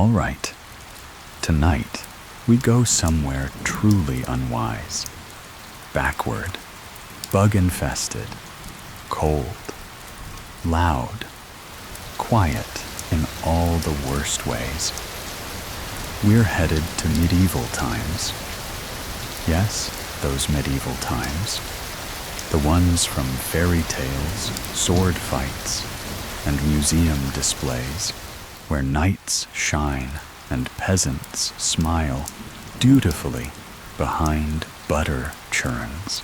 All right, tonight we go somewhere truly unwise, backward, bug-infested, cold, loud, quiet in all the worst ways. We're headed to medieval times. Yes, those medieval times. The ones from fairy tales, sword fights, and museum displays, where knights shine and peasants smile dutifully behind butter churns.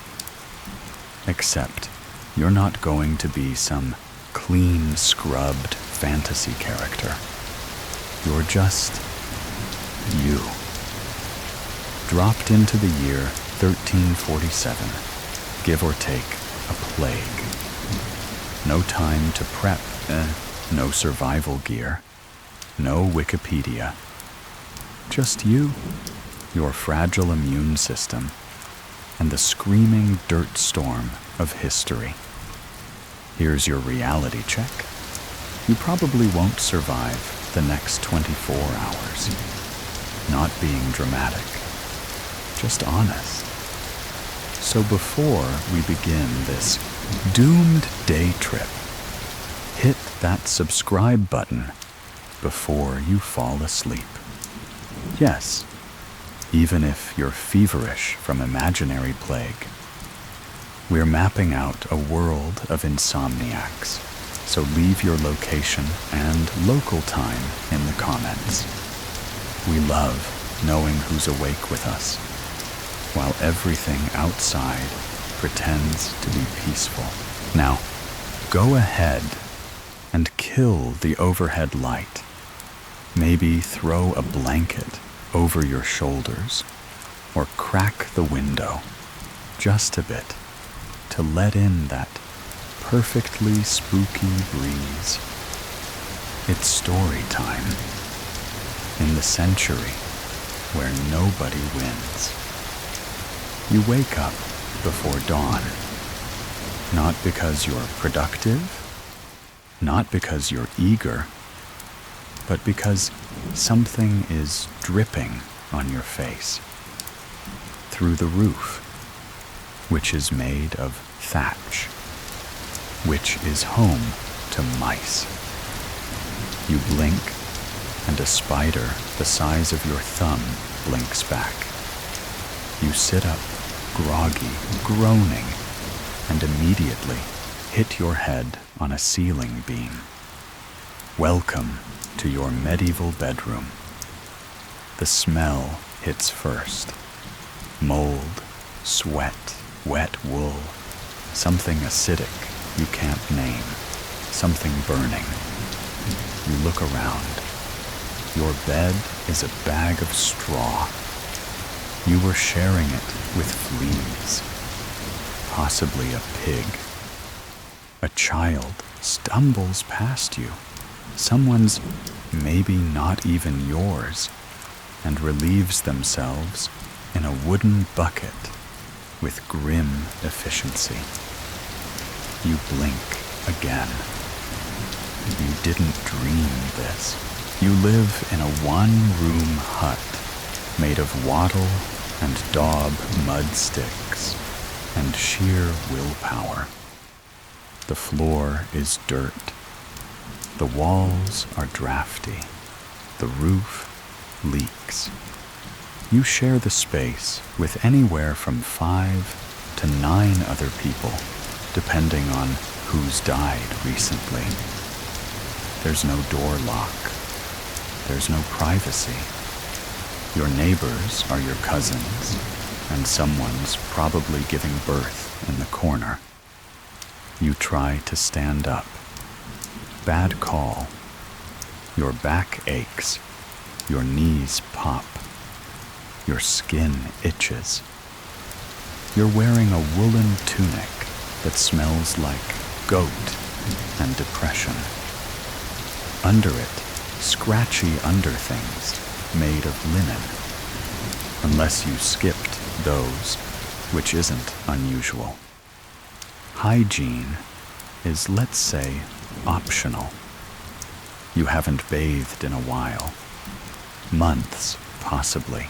Except you're not going to be some clean, scrubbed fantasy character. You're just you. Dropped into the year 1347, give or take a plague. No time to prep, no survival gear, no Wikipedia. Just you, your fragile immune system, and the screaming dirt storm of history. Here's your reality check. You probably won't survive the next 24 hours. Not being dramatic, just honest. So before we begin this doomed day trip, hit that subscribe button before you fall asleep. Yes, even if you're feverish from imaginary plague. We're mapping out a world of insomniacs, so leave your location and local time in the comments. We love knowing who's awake with us, while everything outside pretends to be peaceful. Now, go ahead and kill the overhead light. Maybe throw a blanket over your shoulders, or crack the window just a bit to let in that perfectly spooky breeze. It's story time in the century where nobody wins. You wake up before dawn, not because you're productive, not because you're eager, but because something is dripping on your face through the roof, which is made of thatch, which is home to mice. You blink, and a spider the size of your thumb blinks back. You sit up, groggy, groaning, and immediately hit your head on a ceiling beam. Welcome to your medieval bedroom. The smell hits first. Mold, sweat, wet wool, something acidic you can't name, something burning. You look around. Your bed is a bag of straw. You were sharing it with fleas, possibly a pig. A child stumbles past you, someone's maybe not even yours, and relieves themselves in a wooden bucket with grim efficiency. You blink again. You didn't dream this. You live in a one-room hut made of wattle and daub mud sticks and sheer willpower. The floor is dirt. The walls are drafty. The roof leaks. You share the space with anywhere from 5 to 9 other people, depending on who's died recently. There's no door lock. There's no privacy. Your neighbors are your cousins, and someone's probably giving birth in the corner. You try to stand up. Bad call. Your back aches. Your knees pop. Your skin itches. You're wearing a woolen tunic that smells like goat and depression. Under it, scratchy underthings made of linen. Unless you skipped those, which isn't unusual. Hygiene is, let's say, optional. You haven't bathed in a while. months, possibly.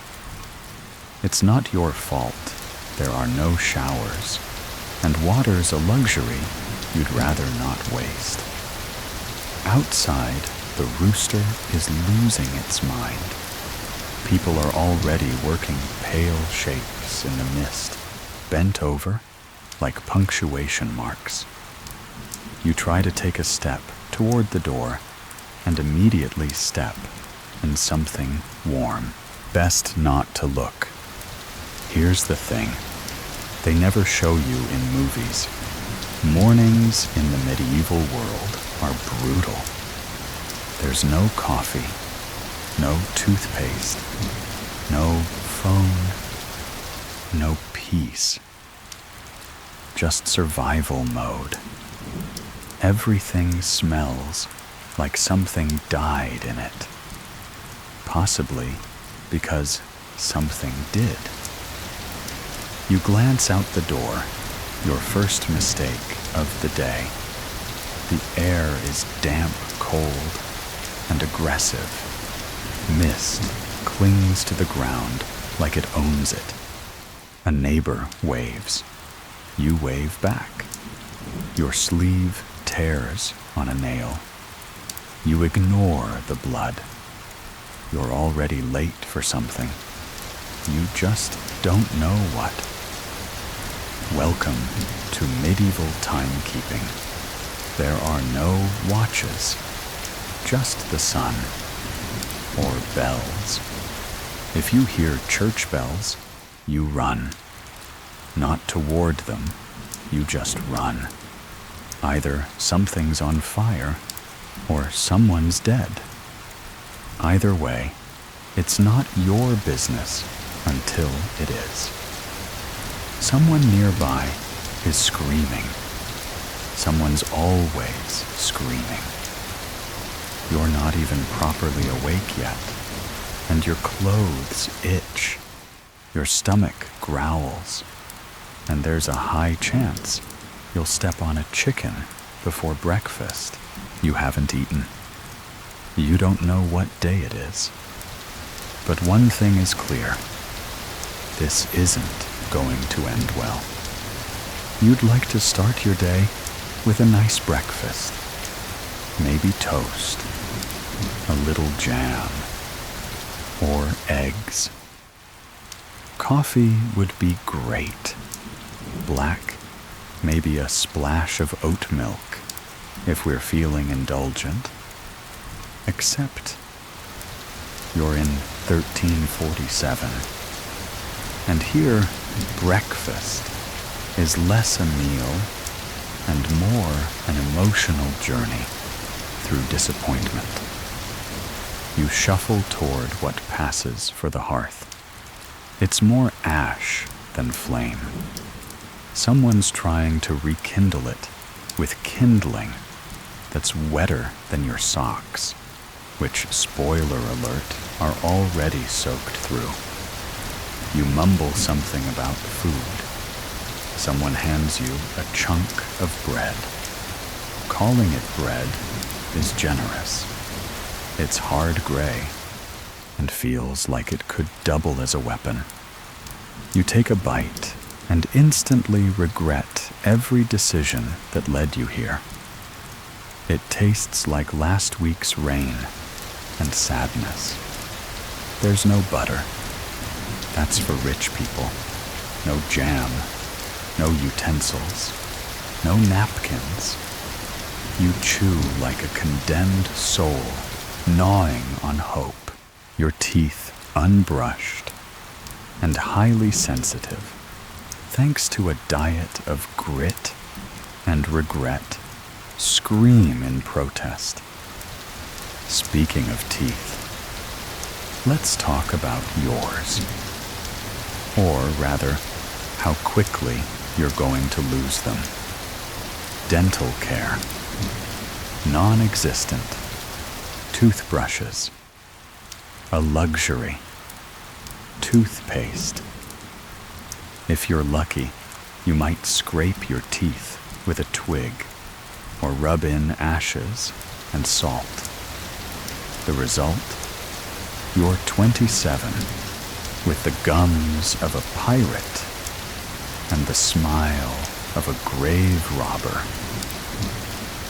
It's not your fault. There are no showers, and water's a luxury you'd rather not waste. Outside, the rooster is losing its mind. People are already working pale shapes in the mist, bent over like punctuation marks. You try to take a step toward the door and immediately step in something warm. Best not to look. Here's the thing. They never show you in movies. Mornings in the medieval world are brutal. There's no coffee, no toothpaste, no phone, no peace. Just survival mode. Everything smells like something died in it. Possibly because something did. You glance out the door, your first mistake of the day. The air is damp, cold, and aggressive. Mist clings to the ground like it owns it. A neighbor waves. You wave back. Your sleeve tears on a nail. You ignore the blood. You're already late for something. You just don't know what. Welcome to medieval timekeeping. There are no watches, just the sun, or bells. If you hear church bells, you run. Not toward them, you just run. Either something's on fire, or someone's dead. Either way, it's not your business until it is. Someone nearby is screaming. Someone's always screaming. You're not even properly awake yet, and your clothes itch. Your stomach growls, and there's a high chance you'll step on a chicken before breakfast. You haven't eaten. You don't know what day it is. But one thing is clear. This isn't going to end well. You'd like to start your day with a nice breakfast. Maybe toast, a little jam, or eggs. Coffee would be great. Black, maybe a splash of oat milk, if we're feeling indulgent. Except you're in 1347. And here, breakfast is less a meal and more an emotional journey through disappointment. You shuffle toward what passes for the hearth. It's more ash than flame. Someone's trying to rekindle it with kindling that's wetter than your socks, which, spoiler alert, are already soaked through. You mumble something about food. Someone hands you a chunk of bread. Calling it bread is generous. It's hard gray and feels like it could double as a weapon. You take a bite and instantly regret every decision that led you here. It tastes like last week's rain and sadness. There's no butter. That's for rich people. No jam, no utensils, no napkins. You chew like a condemned soul, gnawing on hope, your teeth unbrushed and highly sensitive, thanks to a diet of grit and regret. Scream in protest. Speaking of teeth, let's talk about yours. Or rather, how quickly you're going to lose them. Dental care. Non-existent. Toothbrushes. A luxury. Toothpaste. If you're lucky, you might scrape your teeth with a twig or rub in ashes and salt. The result? You're 27, with the gums of a pirate and the smile of a grave robber.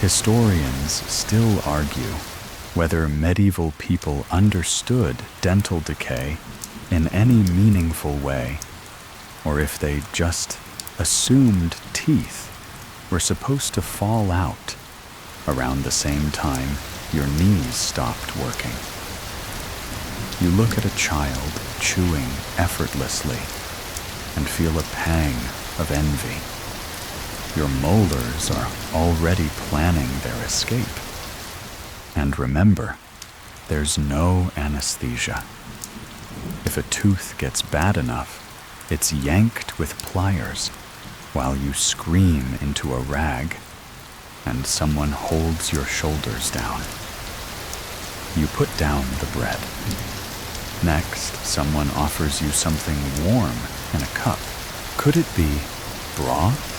Historians still argue whether medieval people understood dental decay in any meaningful way, or if they just assumed teeth were supposed to fall out around the same time your knees stopped working. You look at a child chewing effortlessly and feel a pang of envy. Your molars are already planning their escape. And remember, there's no anesthesia. If a tooth gets bad enough, it's yanked with pliers while you scream into a rag and someone holds your shoulders down. You put down the bread. Next, someone offers you something warm in a cup. Could it be broth?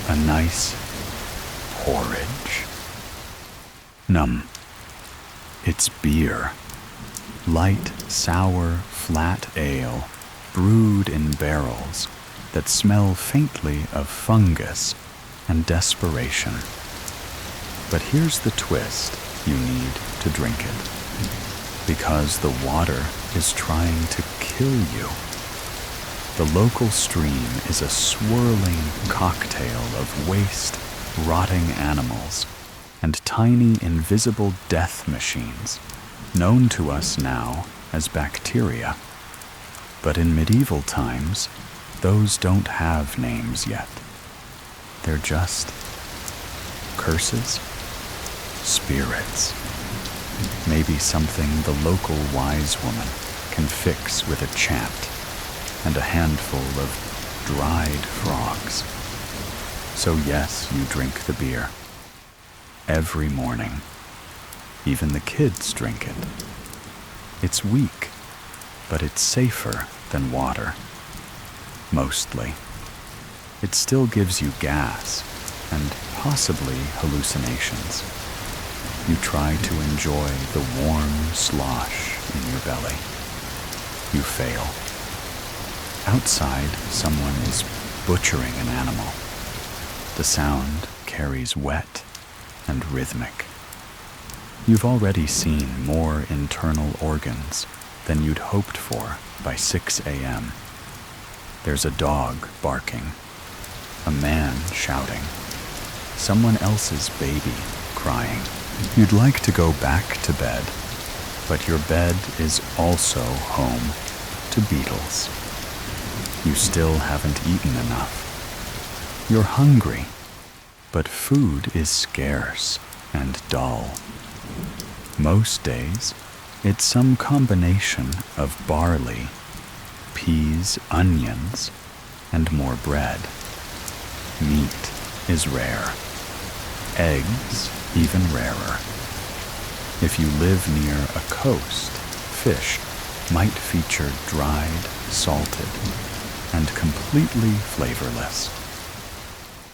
A nice porridge? It's beer. Light, sour, flat ale, brewed in barrels that smell faintly of fungus and desperation. But here's the twist: you need to drink it, because the water is trying to kill you. The local stream is a swirling cocktail of waste, rotting animals, and tiny invisible death machines, known to us now as bacteria. But in medieval times, those don't have names yet. They're just curses, spirits. Maybe something the local wise woman can fix with a chant and a handful of dried frogs. So yes, you drink the beer. Every morning. Even the kids drink it. It's weak, but it's safer than water. Mostly. It still gives you gas and possibly hallucinations. You try to enjoy the warm slosh in your belly. You fail. Outside, someone is butchering an animal. The sound carries wet and rhythmic. You've already seen more internal organs than you'd hoped for by 6 a.m. There's a dog barking, a man shouting, someone else's baby crying. You'd like to go back to bed, but your bed is also home to beetles. You still haven't eaten enough. You're hungry, but food is scarce and dull. Most days, it's some combination of barley, peas, onions, and more bread. Meat is rare. Eggs even rarer. If you live near a coast, fish might feature dried, salted, and completely flavorless.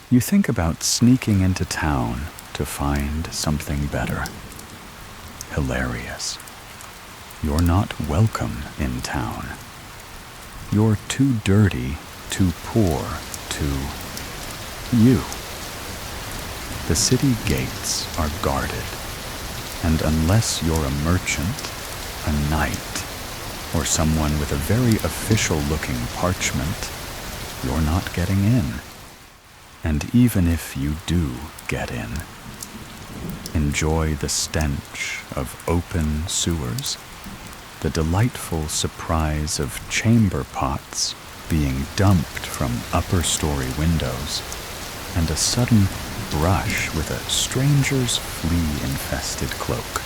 You think about sneaking into town to find something better. Hilarious. You're not welcome in town. You're too dirty, too poor, too you. The city gates are guarded, and unless you're a merchant, a knight, or someone with a very official-looking parchment, you're not getting in. And even if you do get in, enjoy the stench of open sewers, the delightful surprise of chamber pots being dumped from upper-story windows, and a sudden brush with a stranger's flea-infested cloak.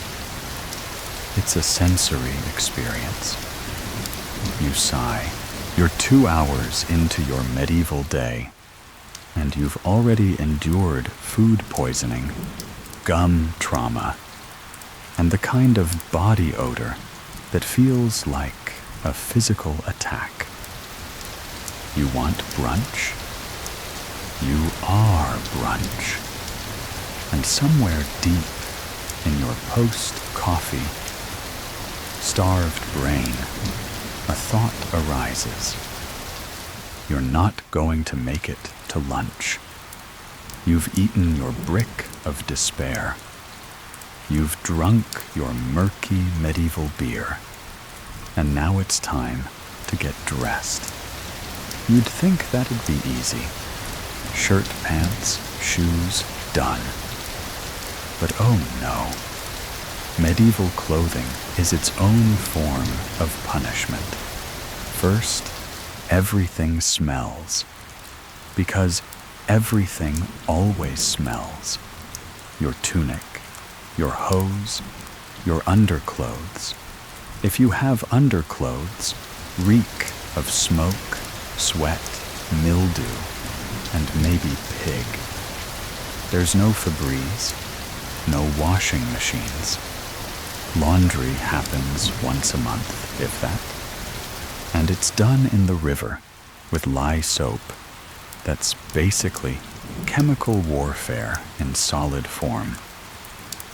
It's a sensory experience. You sigh. You're 2 hours into your medieval day, and you've already endured food poisoning, gum trauma, and the kind of body odor that feels like a physical attack. You want brunch? You are brunch. And somewhere deep in your post-coffee, starved brain, a thought arises. You're not going to make it to lunch. You've eaten your brick of despair. You've drunk your murky medieval beer. And now it's time to get dressed. You'd think that'd be easy. Shirt, pants, shoes, done. But oh no. Medieval clothing is its own form of punishment. First, everything smells. Because everything always smells. Your tunic, your hose, your underclothes. If you have underclothes, reek of smoke, sweat, mildew, and maybe pig. There's no Febreze, no washing machines. Laundry happens once a month, if that. And it's done in the river with lye soap. That's basically chemical warfare in solid form.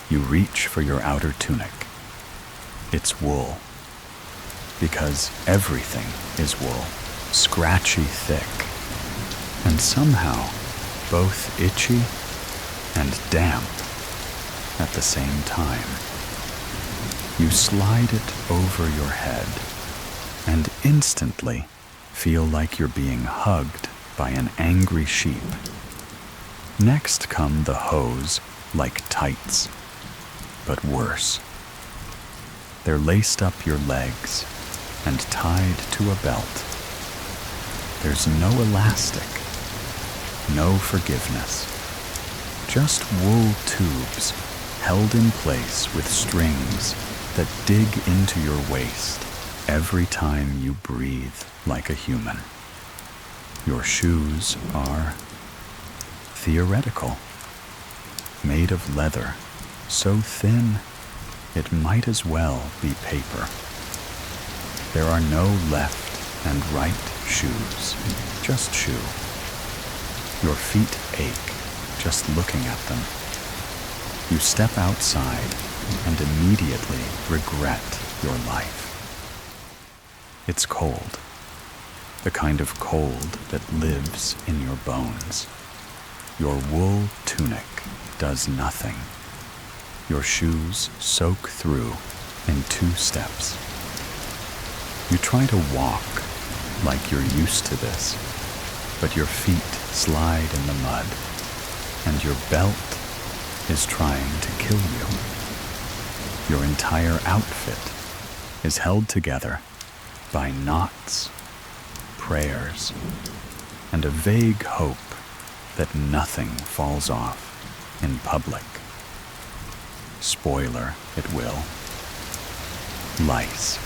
You reach for your outer tunic. It's wool. Because everything is wool, scratchy thick, and somehow both itchy and damp at the same time. You slide it over your head and instantly feel like you're being hugged by an angry sheep. Next come the hose like tights, but worse. They're laced up your legs and tied to a belt. There's no elastic, no forgiveness, just wool tubes held in place with strings that dig into your waist every time you breathe like a human. Your shoes are theoretical, made of leather, so thin it might as well be paper. There are no left and right shoes, just shoe. Your feet ache just looking at them. You step outside and immediately regret your life. It's cold, the kind of cold that lives in your bones. Your wool tunic does nothing. Your shoes soak through in 2 steps. You try to walk like you're used to this, but your feet slide in the mud, and your belt is trying to kill you. Your entire outfit is held together by knots, prayers, and a vague hope that nothing falls off in public. Spoiler, it will. Lice.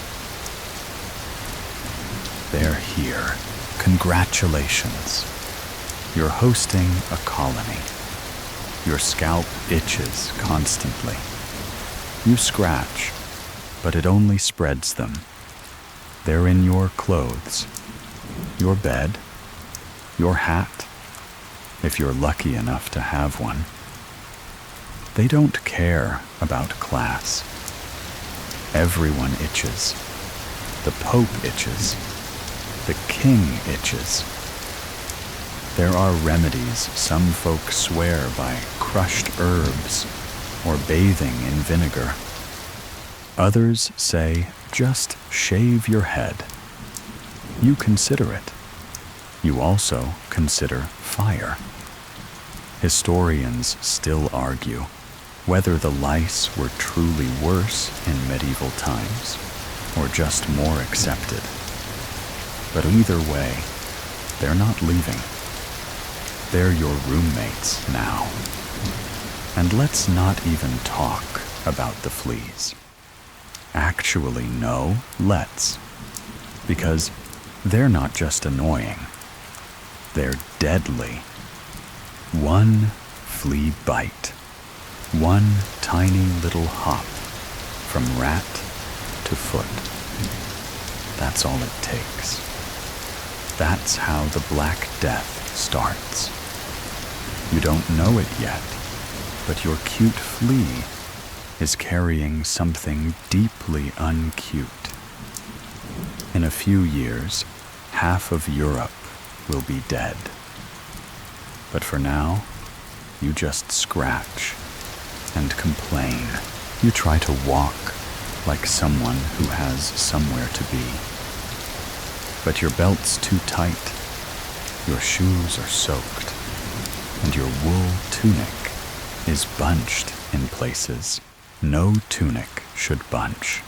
They're here. Congratulations. You're hosting a colony. Your scalp itches constantly. You scratch, but it only spreads them. They're in your clothes, your bed, your hat, if you're lucky enough to have one. They don't care about class. Everyone itches. The Pope itches. The King itches. There are remedies some folk swear by crushed herbs or bathing in vinegar. Others say just shave your head. You consider it. You also consider fire. Historians still argue whether the lice were truly worse in medieval times or just more accepted. But either way, they're not leaving. They're your roommates now. And let's not even talk about the fleas. Actually, no, let's. Because they're not just annoying. They're deadly. One flea bite, one tiny little hop from rat to foot. That's all it takes. That's how the Black Death starts. You don't know it yet, but your cute flea is carrying something deeply uncute. In a few years, half of Europe will be dead. But for now, you just scratch and complain. You try to walk like someone who has somewhere to be. But your belt's too tight, your shoes are soaked, and your wool tunic is bunched in places no tunic should bunch.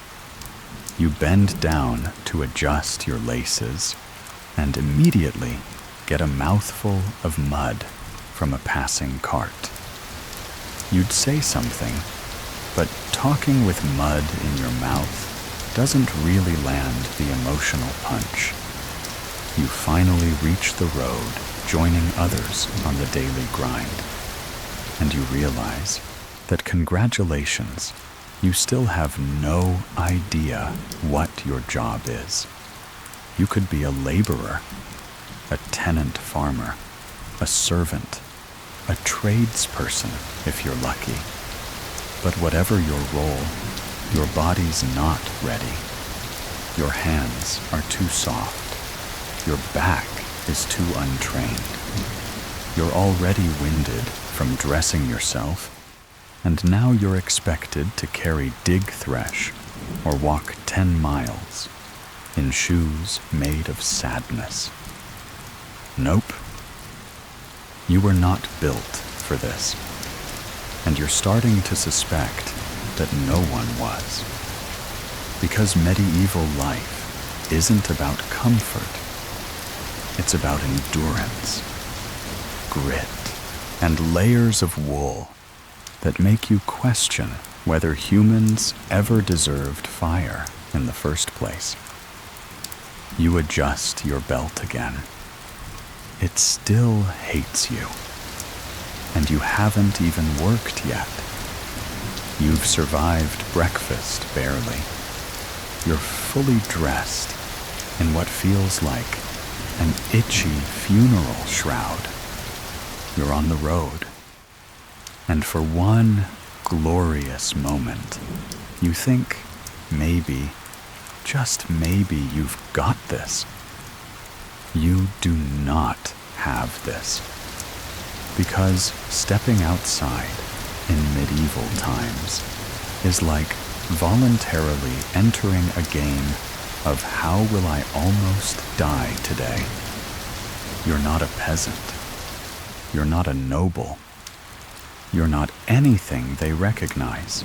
You bend down to adjust your laces and immediately get a mouthful of mud from a passing cart. You'd say something, but talking with mud in your mouth doesn't really land the emotional punch. You finally reach the road, joining others on the daily grind, and you realize that congratulations, you still have no idea what your job is. You could be a laborer, a tenant farmer, a servant, a tradesperson if you're lucky. But whatever your role, your body's not ready. Your hands are too soft. Your back is too untrained. You're already winded from dressing yourself, and now you're expected to carry dig thresh or walk 10 miles in shoes made of sadness. Nope. You were not built for this, and you're starting to suspect that no one was. Because medieval life isn't about comfort. It's about endurance, grit, and layers of wool that make you question whether humans ever deserved fire in the first place. You adjust your belt again. It still hates you, and you haven't even worked yet. You've survived breakfast barely. You're fully dressed in what feels like an itchy funeral shroud. You're on the road. And for one glorious moment, you think maybe, just maybe, you've got this. You do not have this. Because stepping outside in medieval times is like voluntarily entering a game of how will I almost die today. You're not a peasant. You're not a noble. You're not anything they recognize.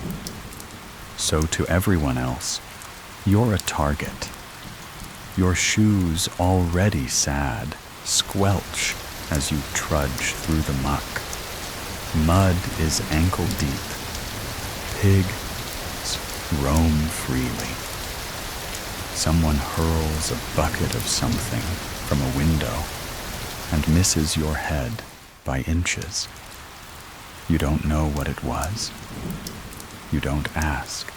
So to everyone else, you're a target. Your shoes, already sad, squelch as you trudge through the muck. Mud is ankle deep. Pigs roam freely. Someone hurls a bucket of something from a window and misses your head by inches. You don't know what it was. You don't ask.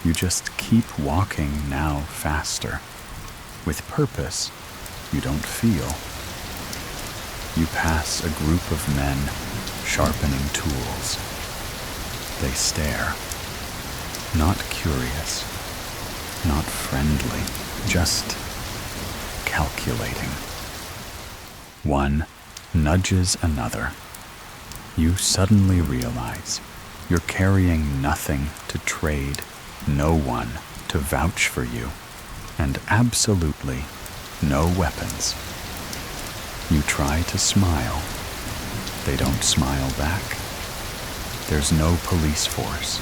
You just keep walking, now faster. With purpose you don't feel. You pass a group of men sharpening tools. They stare. Not curious. Not friendly. Just calculating. One nudges another. You suddenly realize you're carrying nothing to trade, no one to vouch for you, and absolutely no weapons. You try to smile. They don't smile back. There's no police force,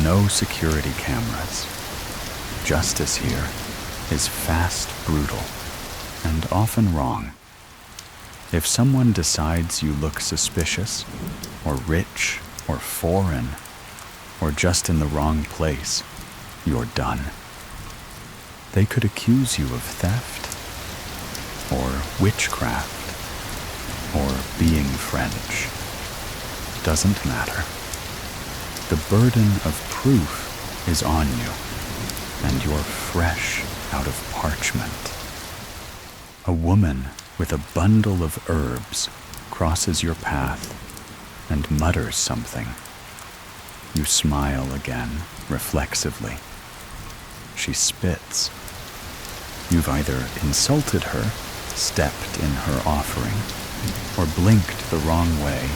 no security cameras. Justice here is fast, brutal, and often wrong. If someone decides you look suspicious, or rich, or foreign, or just in the wrong place, you're done. They could accuse you of theft, or witchcraft, or being French. Doesn't matter. The burden of proof is on you, and you're fresh out of parchment. A woman with a bundle of herbs crosses your path and mutters something. You smile again, reflexively. She spits. You've either insulted her, stepped in her offering, or blinked the wrong way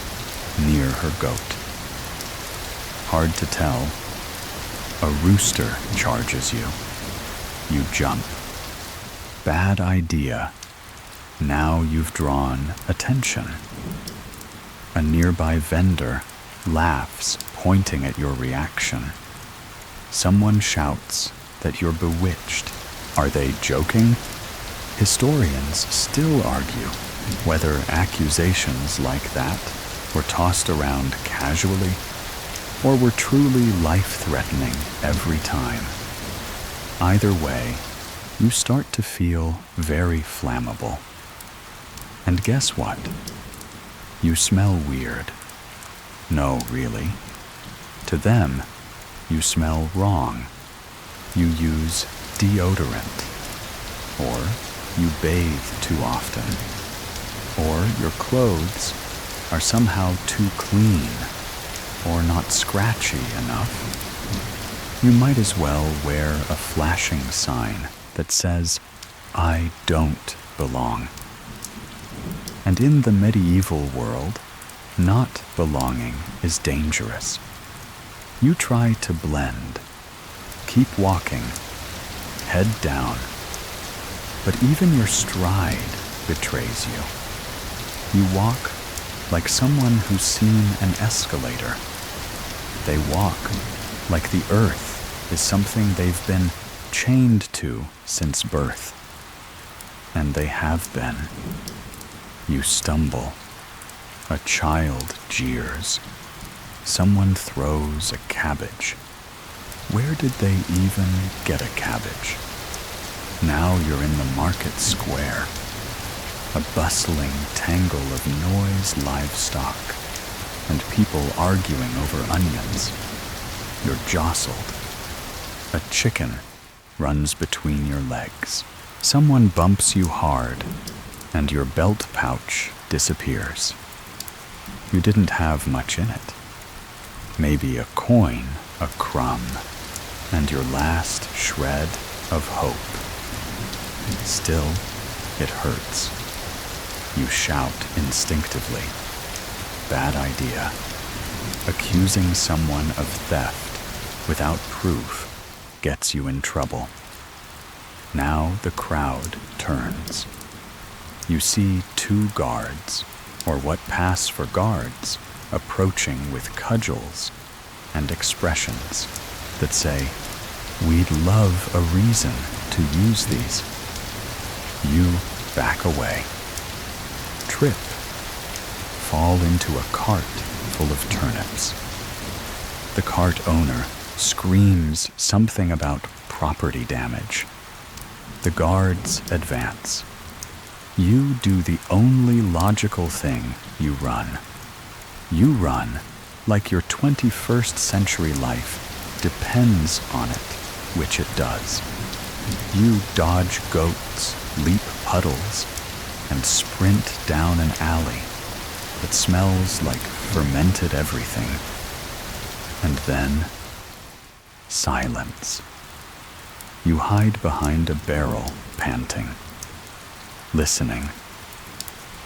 near her goat. Hard to tell. A rooster charges you. You jump. Bad idea. Now you've drawn attention. A nearby vendor laughs, pointing at your reaction. Someone shouts that you're bewitched. Are they joking? Historians still argue whether accusations like that were tossed around casually or were truly life-threatening every time. Either way, you start to feel very flammable. And guess what? You smell weird. No, really. To them, you smell wrong. You use deodorant. Or you bathe too often. Or your clothes are somehow too clean or not scratchy enough. You might as well wear a flashing sign that says, "I don't belong." And in the medieval world, not belonging is dangerous. You try to blend. Keep walking, head down. But even your stride betrays you. You walk like someone who's seen an escalator. They walk like the earth is something they've been chained to since birth. And they have been. You stumble. A child jeers. Someone throws a cabbage. Where did they even get a cabbage? Now you're in the market square. A bustling tangle of noise, livestock, and people arguing over onions. You're jostled. A chicken runs between your legs. Someone bumps you hard, and your belt pouch disappears. You didn't have much in it. Maybe a coin, a crumb, and your last shred of hope. Still, it hurts. You shout instinctively. Bad idea. Accusing someone of theft without proof gets you in trouble. Now the crowd turns. You see two guards, or what pass for guards, approaching with cudgels and expressions that say, "We'd love a reason to use these." You back away. Trip. Fall into a cart full of turnips. The cart owner screams something about property damage. The guards advance. You do the only logical thing. You run. You run like your 21st century life depends on it, which it does. You dodge goats, leap puddles, and sprint down an alley that smells like fermented everything. And then, silence. You hide behind a barrel, panting, listening,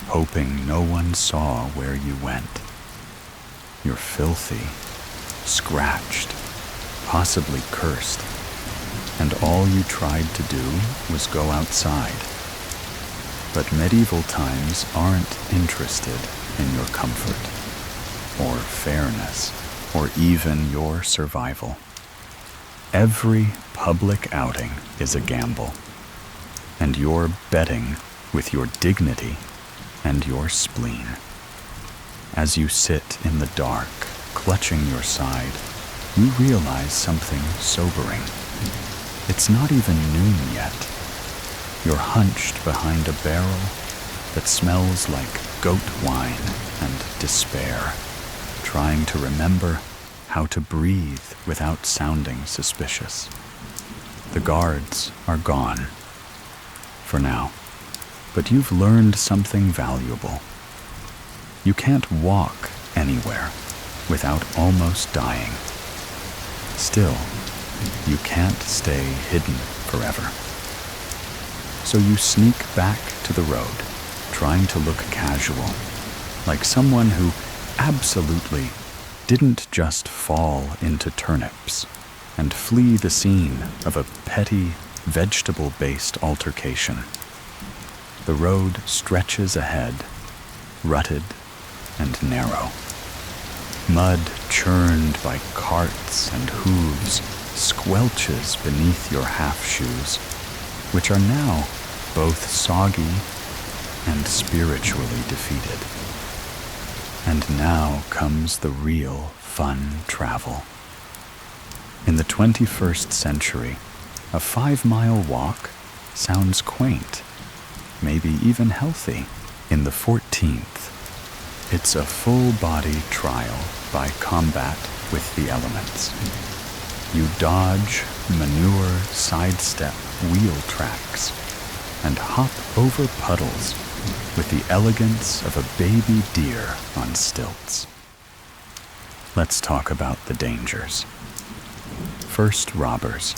hoping no one saw where you went. You're filthy, scratched, possibly cursed, and all you tried to do was go outside. But medieval times aren't interested in your comfort, or fairness, or even your survival. Every public outing is a gamble, and you're betting with your dignity and your spleen. As you sit in the dark, clutching your side, you realize something sobering. It's not even noon yet. You're hunched behind a barrel that smells like goat wine and despair, trying to remember how to breathe without sounding suspicious. The guards are gone, for now, but you've learned something valuable. You can't walk anywhere without almost dying. Still, you can't stay hidden forever. So you sneak back to the road, trying to look casual, like someone who absolutely didn't just fall into turnips and flee the scene of a petty, vegetable-based altercation. The road stretches ahead, rutted and narrow. Mud churned by carts and hooves squelches beneath your half-shoes, which are now both soggy and spiritually defeated. And now comes the real fun travel. In the 21st century, a 5-mile walk sounds quaint, maybe even healthy. In the 14th, it's a full-body trial by combat with the elements. You dodge, manure, sidestep wheel tracks, and hop over puddles with the elegance of a baby deer on stilts. Let's talk about the dangers. First, robbers.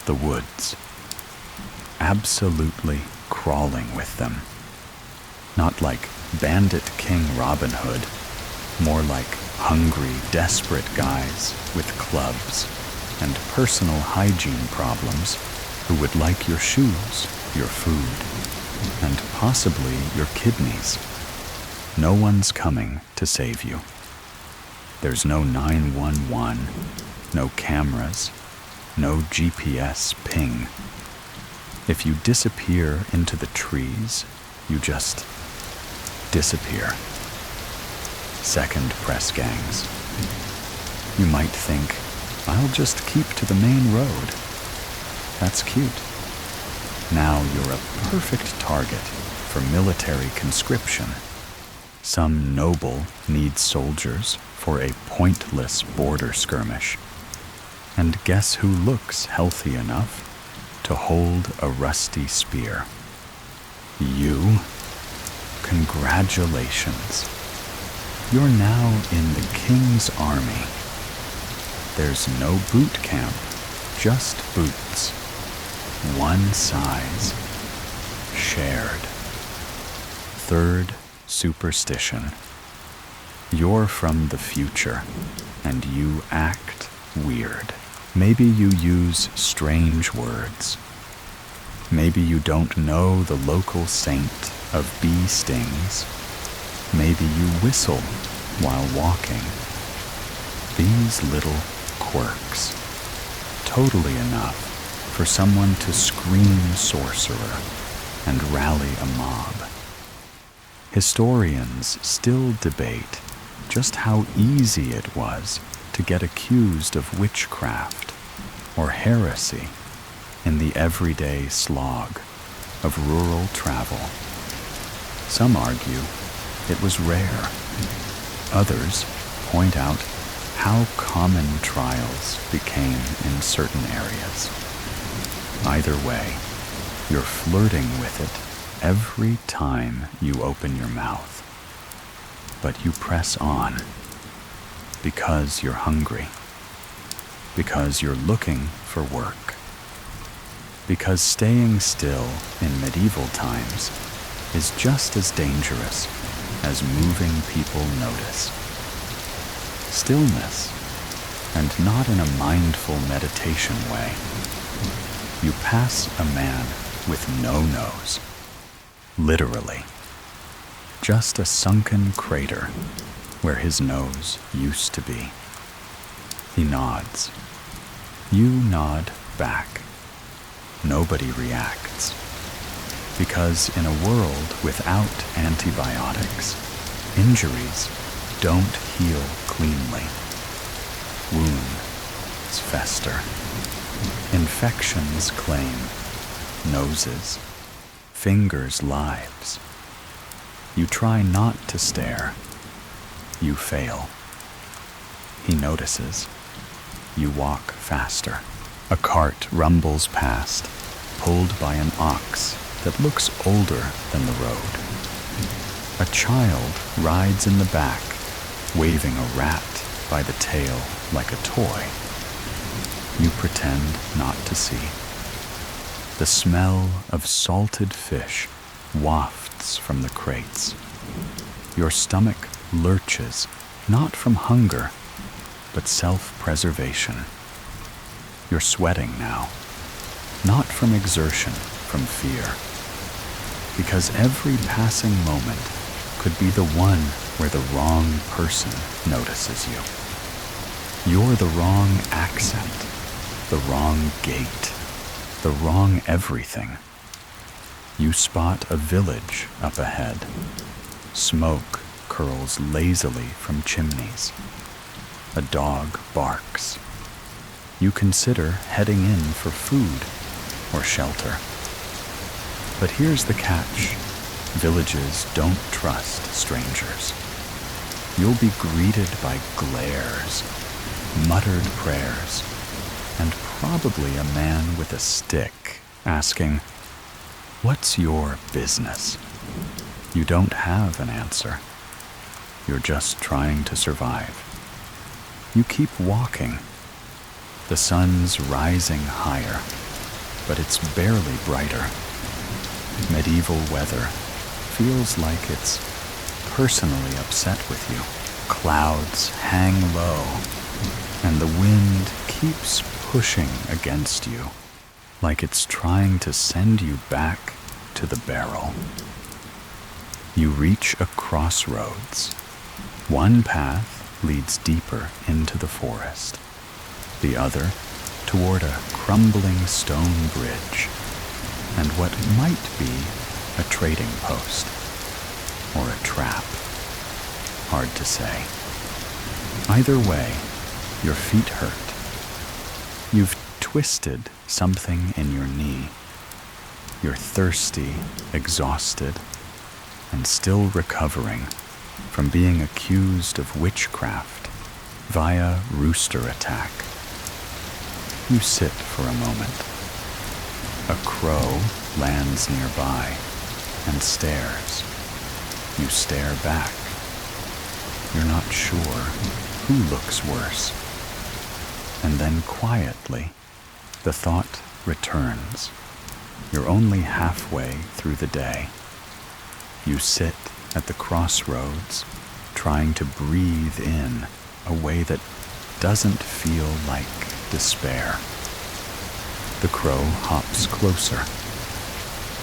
The woods. Absolutely crawling with them. Not like Bandit King Robin Hood, more like hungry, desperate guys with clubs and personal hygiene problems who would like your shoes, your food, and possibly your kidneys. No one's coming to save you. There's no 911, no cameras, no GPS ping. If you disappear into the trees, you just disappear. Second, press gangs. You might think, I'll just keep to the main road. That's cute. Now you're a perfect target for military conscription. Some noble needs soldiers for a pointless border skirmish. And guess who looks healthy enough to hold a rusty spear? You. Congratulations. You're now in the King's Army. There's no boot camp, just boots. One size. Shared. Third, superstition. You're from the future, and you act weird. Maybe you use strange words. Maybe you don't know the local saint of bee stings. Maybe you whistle while walking. These little quirks. Totally enough for someone to scream sorcerer and rally a mob. Historians still debate just how easy it was to get accused of witchcraft or heresy in the everyday slog of rural travel. Some argue it was rare. Others point out how common trials became in certain areas. Either way, you're flirting with it every time you open your mouth. But you press on because you're hungry, because you're looking for work, because staying still in medieval times is just as dangerous as moving people notice. Stillness, and not in a mindful meditation way. You pass a man with no nose, literally. Just a sunken crater where his nose used to be. He nods. You nod back. Nobody reacts. Because in a world without antibiotics, injuries don't heal cleanly. Wounds fester. Infections claim noses, fingers' lives. You try not to stare. You fail. He notices. You walk faster. A cart rumbles past, pulled by an ox that looks older than the road. A child rides in the back, waving a rat by the tail like a toy. You pretend not to see. The smell of salted fish wafts from the crates. Your stomach lurches, not from hunger, but self-preservation. You're sweating now, not from exertion, from fear. Because every passing moment could be the one where the wrong person notices you. You're the wrong accent, the wrong gait, the wrong everything. You spot a village up ahead. Smoke curls lazily from chimneys. A dog barks. You consider heading in for food or shelter. But here's the catch. Villages don't trust strangers. You'll be greeted by glares, muttered prayers, and probably a man with a stick asking, "What's your business?" You don't have an answer. You're just trying to survive. You keep walking. The sun's rising higher, but it's barely brighter. Medieval weather feels like it's personally upset with you. Clouds hang low, and the wind keeps pushing against you, like it's trying to send you back to the barrel. You reach a crossroads. One path leads deeper into the forest, the other toward a crumbling stone bridge and what might be a trading post or a trap. Hard to say. Either way, your feet hurt. You've twisted something in your knee. You're thirsty, exhausted, and still recovering from being accused of witchcraft via rooster attack. You sit for a moment. A crow lands nearby and stares. You stare back. You're not sure who looks worse. And then quietly, the thought returns. You're only halfway through the day. You sit at the crossroads, trying to breathe in a way that doesn't feel like despair. The crow hops closer.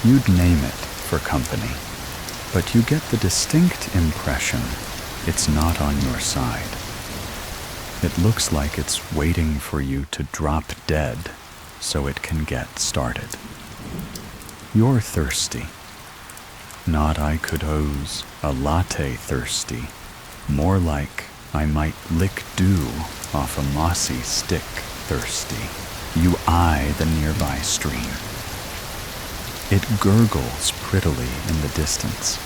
You'd name it for company, but you get the distinct impression it's not on your side. It looks like it's waiting for you to drop dead so it can get started. You're thirsty. Not I could hose a latte thirsty, more like I might lick dew off a mossy stick thirsty. You eye the nearby stream. It gurgles prettily in the distance,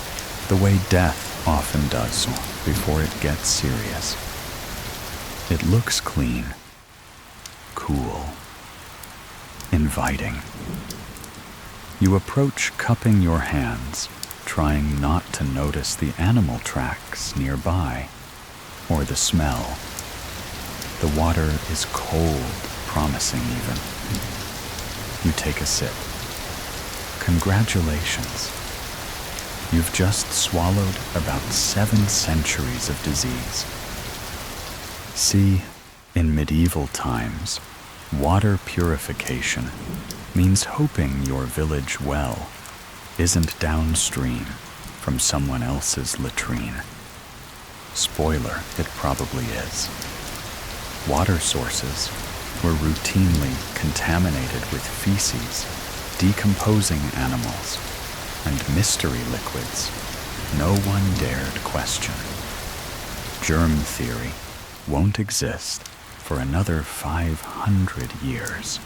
the way death often does before it gets serious. It looks clean, cool, inviting. You approach cupping your hands, trying not to notice the animal tracks nearby or the smell. The water is cold, promising even. You take a sip. Congratulations. You've just swallowed about 7 centuries of disease. See, in medieval times, water purification means hoping your village well isn't downstream from someone else's latrine. Spoiler, it probably is. Water sources were routinely contaminated with feces, decomposing animals, and mystery liquids no one dared question. Germ theory won't exist for another 500 years.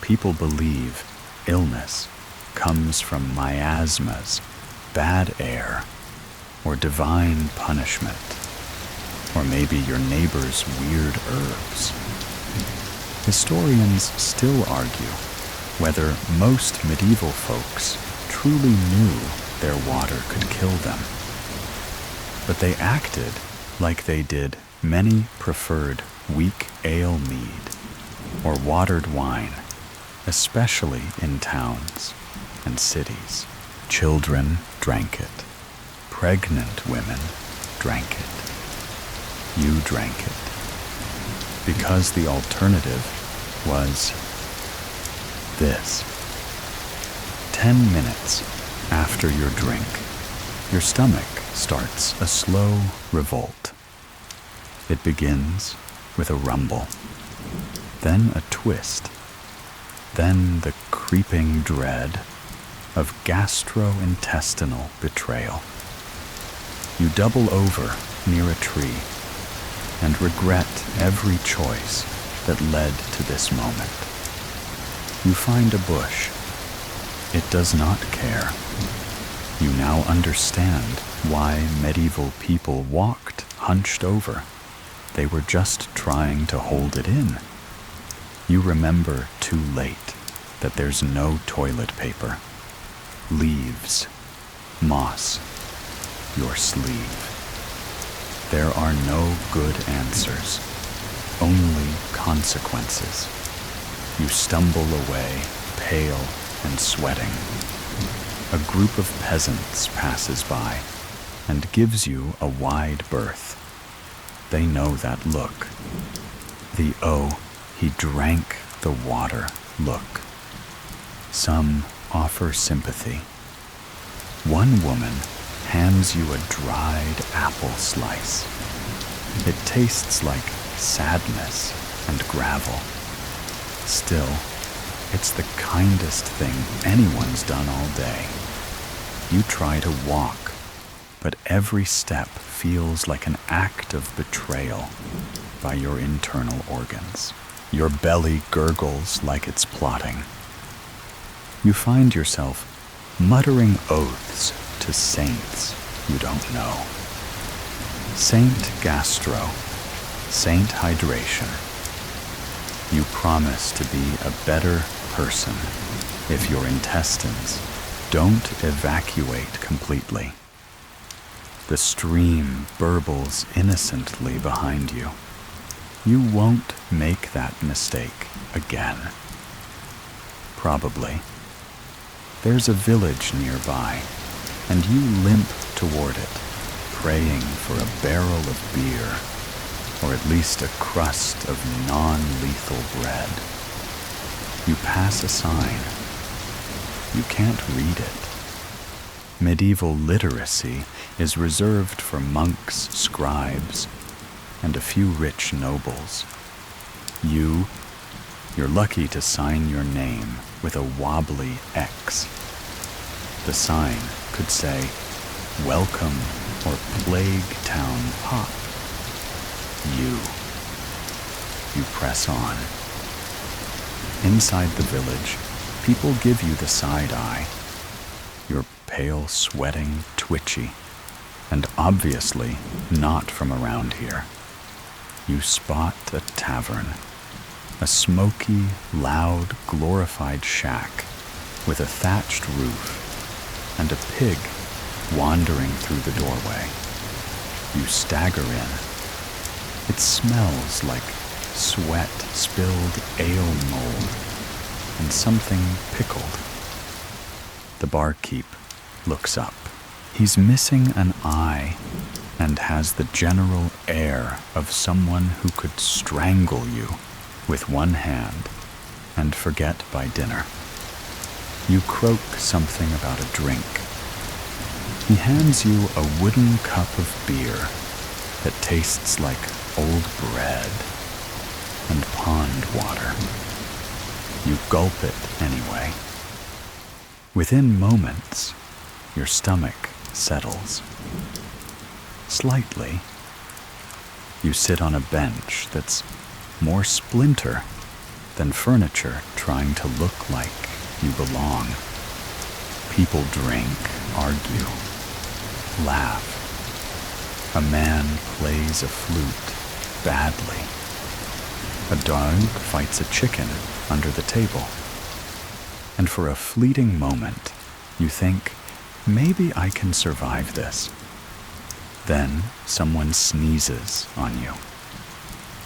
People believe illness comes from miasmas, bad air, or divine punishment, or maybe your neighbor's weird herbs. Historians still argue whether most medieval folks truly knew their water could kill them. But they acted like they did many preferred weak ale mead, or watered wine, especially in towns and cities. Children drank it. Pregnant women drank it. You drank it. Because the alternative was this. 10 minutes after your drink, your stomach starts a slow revolt. It begins with a rumble, then a twist, then the creeping dread of gastrointestinal betrayal. You double over near a tree and regret every choice that led to this moment. You find a bush. It does not care. You now understand why medieval people walked hunched over. They were just trying to hold it in. You remember too late that there's no toilet paper. Leaves, moss, your sleeve. There are no good answers, only consequences. You stumble away, pale and sweating. A group of peasants passes by and gives you a wide berth. They know that look. The "oh, he drank the water" look. Some offer sympathy. One woman hands you a dried apple slice. It tastes like sadness and gravel. Still, it's the kindest thing anyone's done all day. You try to walk, but every step feels like an act of betrayal by your internal organs. Your belly gurgles like it's plotting. You find yourself muttering oaths to saints you don't know. Saint Gastro, Saint Hydration. You promise to be a better person if your intestines don't evacuate completely. The stream burbles innocently behind you. You won't make that mistake again. Probably. There's a village nearby, and you limp toward it, praying for a barrel of beer, or at least a crust of non-lethal bread. You pass a sign. You can't read it. Medieval literacy is reserved for monks, scribes, and a few rich nobles. You're lucky to sign your name with a wobbly X. The sign could say, "Welcome" or "Plague Town Pop." You press on. Inside the village, people give you the side eye. You're pale, sweating, twitchy, and obviously not from around here. You spot a tavern, a smoky, loud, glorified shack with a thatched roof and a pig wandering through the doorway. You stagger in. It smells like sweat, spilled ale mold, and something pickled. The barkeep looks up. He's missing an eye and has the general air of someone who could strangle you with one hand and forget by dinner. You croak something about a drink. He hands you a wooden cup of beer that tastes like old bread and pond water. You gulp it anyway. Within moments, your stomach settles. Slightly. You sit on a bench that's more splinter than furniture trying to look like you belong. People drink, argue, laugh. A man plays a flute badly. A dog fights a chicken under the table. And for a fleeting moment, you think, maybe I can survive this. Then someone sneezes on you,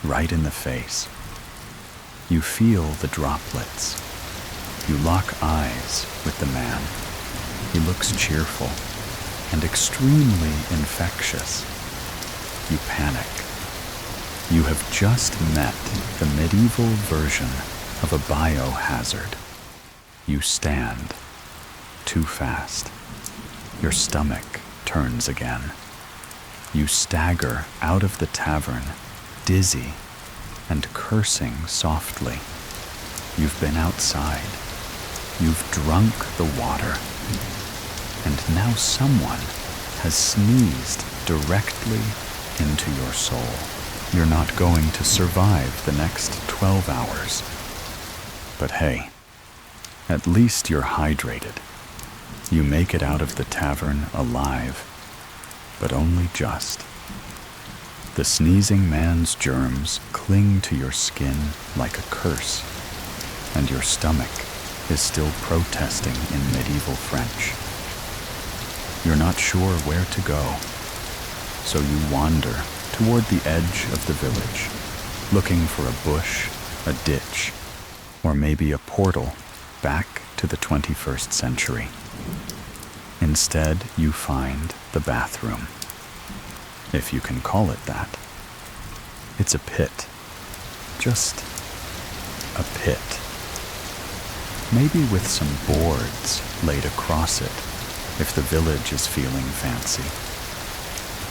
right in the face. You feel the droplets. You lock eyes with the man. He looks cheerful and extremely infectious. You panic. You have just met the medieval version of a biohazard. You stand too fast. Your stomach turns again. You stagger out of the tavern, dizzy and cursing softly. You've been outside. You've drunk the water. And now someone has sneezed directly into your soul. You're not going to survive the next 12 hours. But hey, at least you're hydrated. You make it out of the tavern alive, but only just. The sneezing man's germs cling to your skin like a curse, and your stomach is still protesting in medieval French. You're not sure where to go, so you wander toward the edge of the village, looking for a bush, a ditch, or maybe a portal back to the 21st century. Instead, you find the bathroom, if you can call it that. It's a pit, just a pit. Maybe with some boards laid across it, if the village is feeling fancy.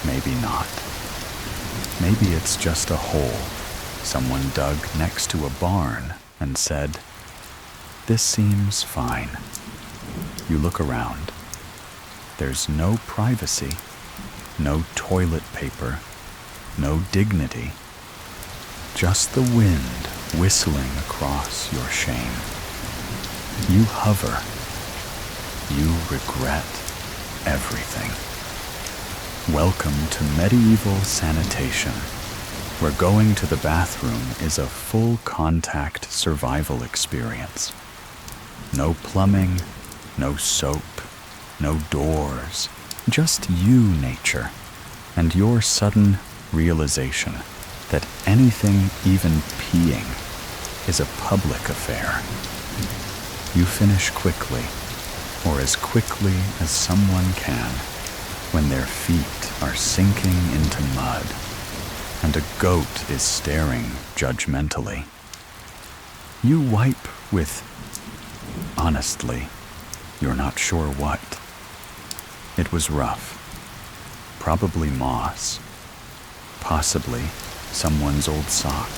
Maybe not. Maybe it's just a hole someone dug next to a barn and said, "This seems fine." You look around. There's no privacy, no toilet paper, no dignity, just the wind whistling across your shame. You hover. You regret everything. Welcome to medieval sanitation, where going to the bathroom is a full contact survival experience. No plumbing, no soap, no doors, just you, nature, and your sudden realization that anything, even peeing, is a public affair. You finish quickly, or as quickly as someone can, when their feet are sinking into mud and a goat is staring judgmentally. You wipe with, honestly, you're not sure what. It was rough. Probably moss. Possibly someone's old sock.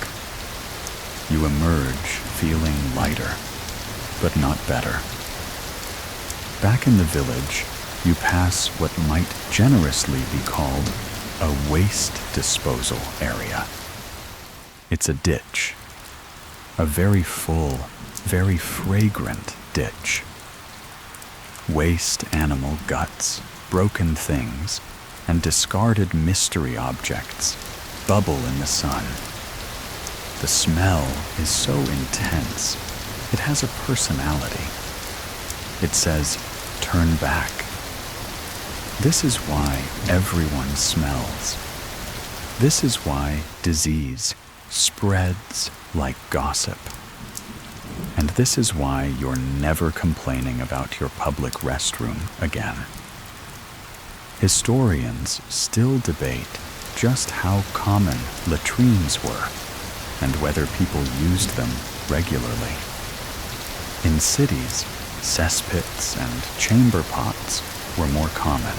You emerge feeling lighter, but not better. Back in the village, you pass what might generously be called a waste disposal area. It's a ditch. A very full, very fragrant ditch. Waste animal guts, broken things, and discarded mystery objects bubble in the sun. The smell is so intense, it has a personality. It says, "Turn back." This is why everyone smells. This is why disease spreads like gossip. And this is why you're never complaining about your public restroom again. Historians still debate just how common latrines were and whether people used them regularly. In cities, cesspits and chamber pots were more common,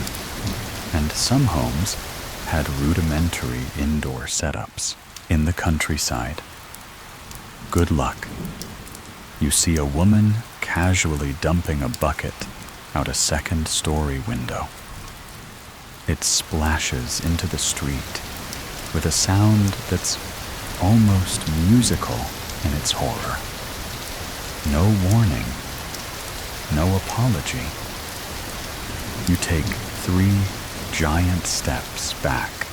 and some homes had rudimentary indoor setups. In the countryside, good luck. You see a woman casually dumping a bucket out a second-story window. It splashes into the street with a sound that's almost musical in its horror. No warning, no apology. You take 3 giant steps back.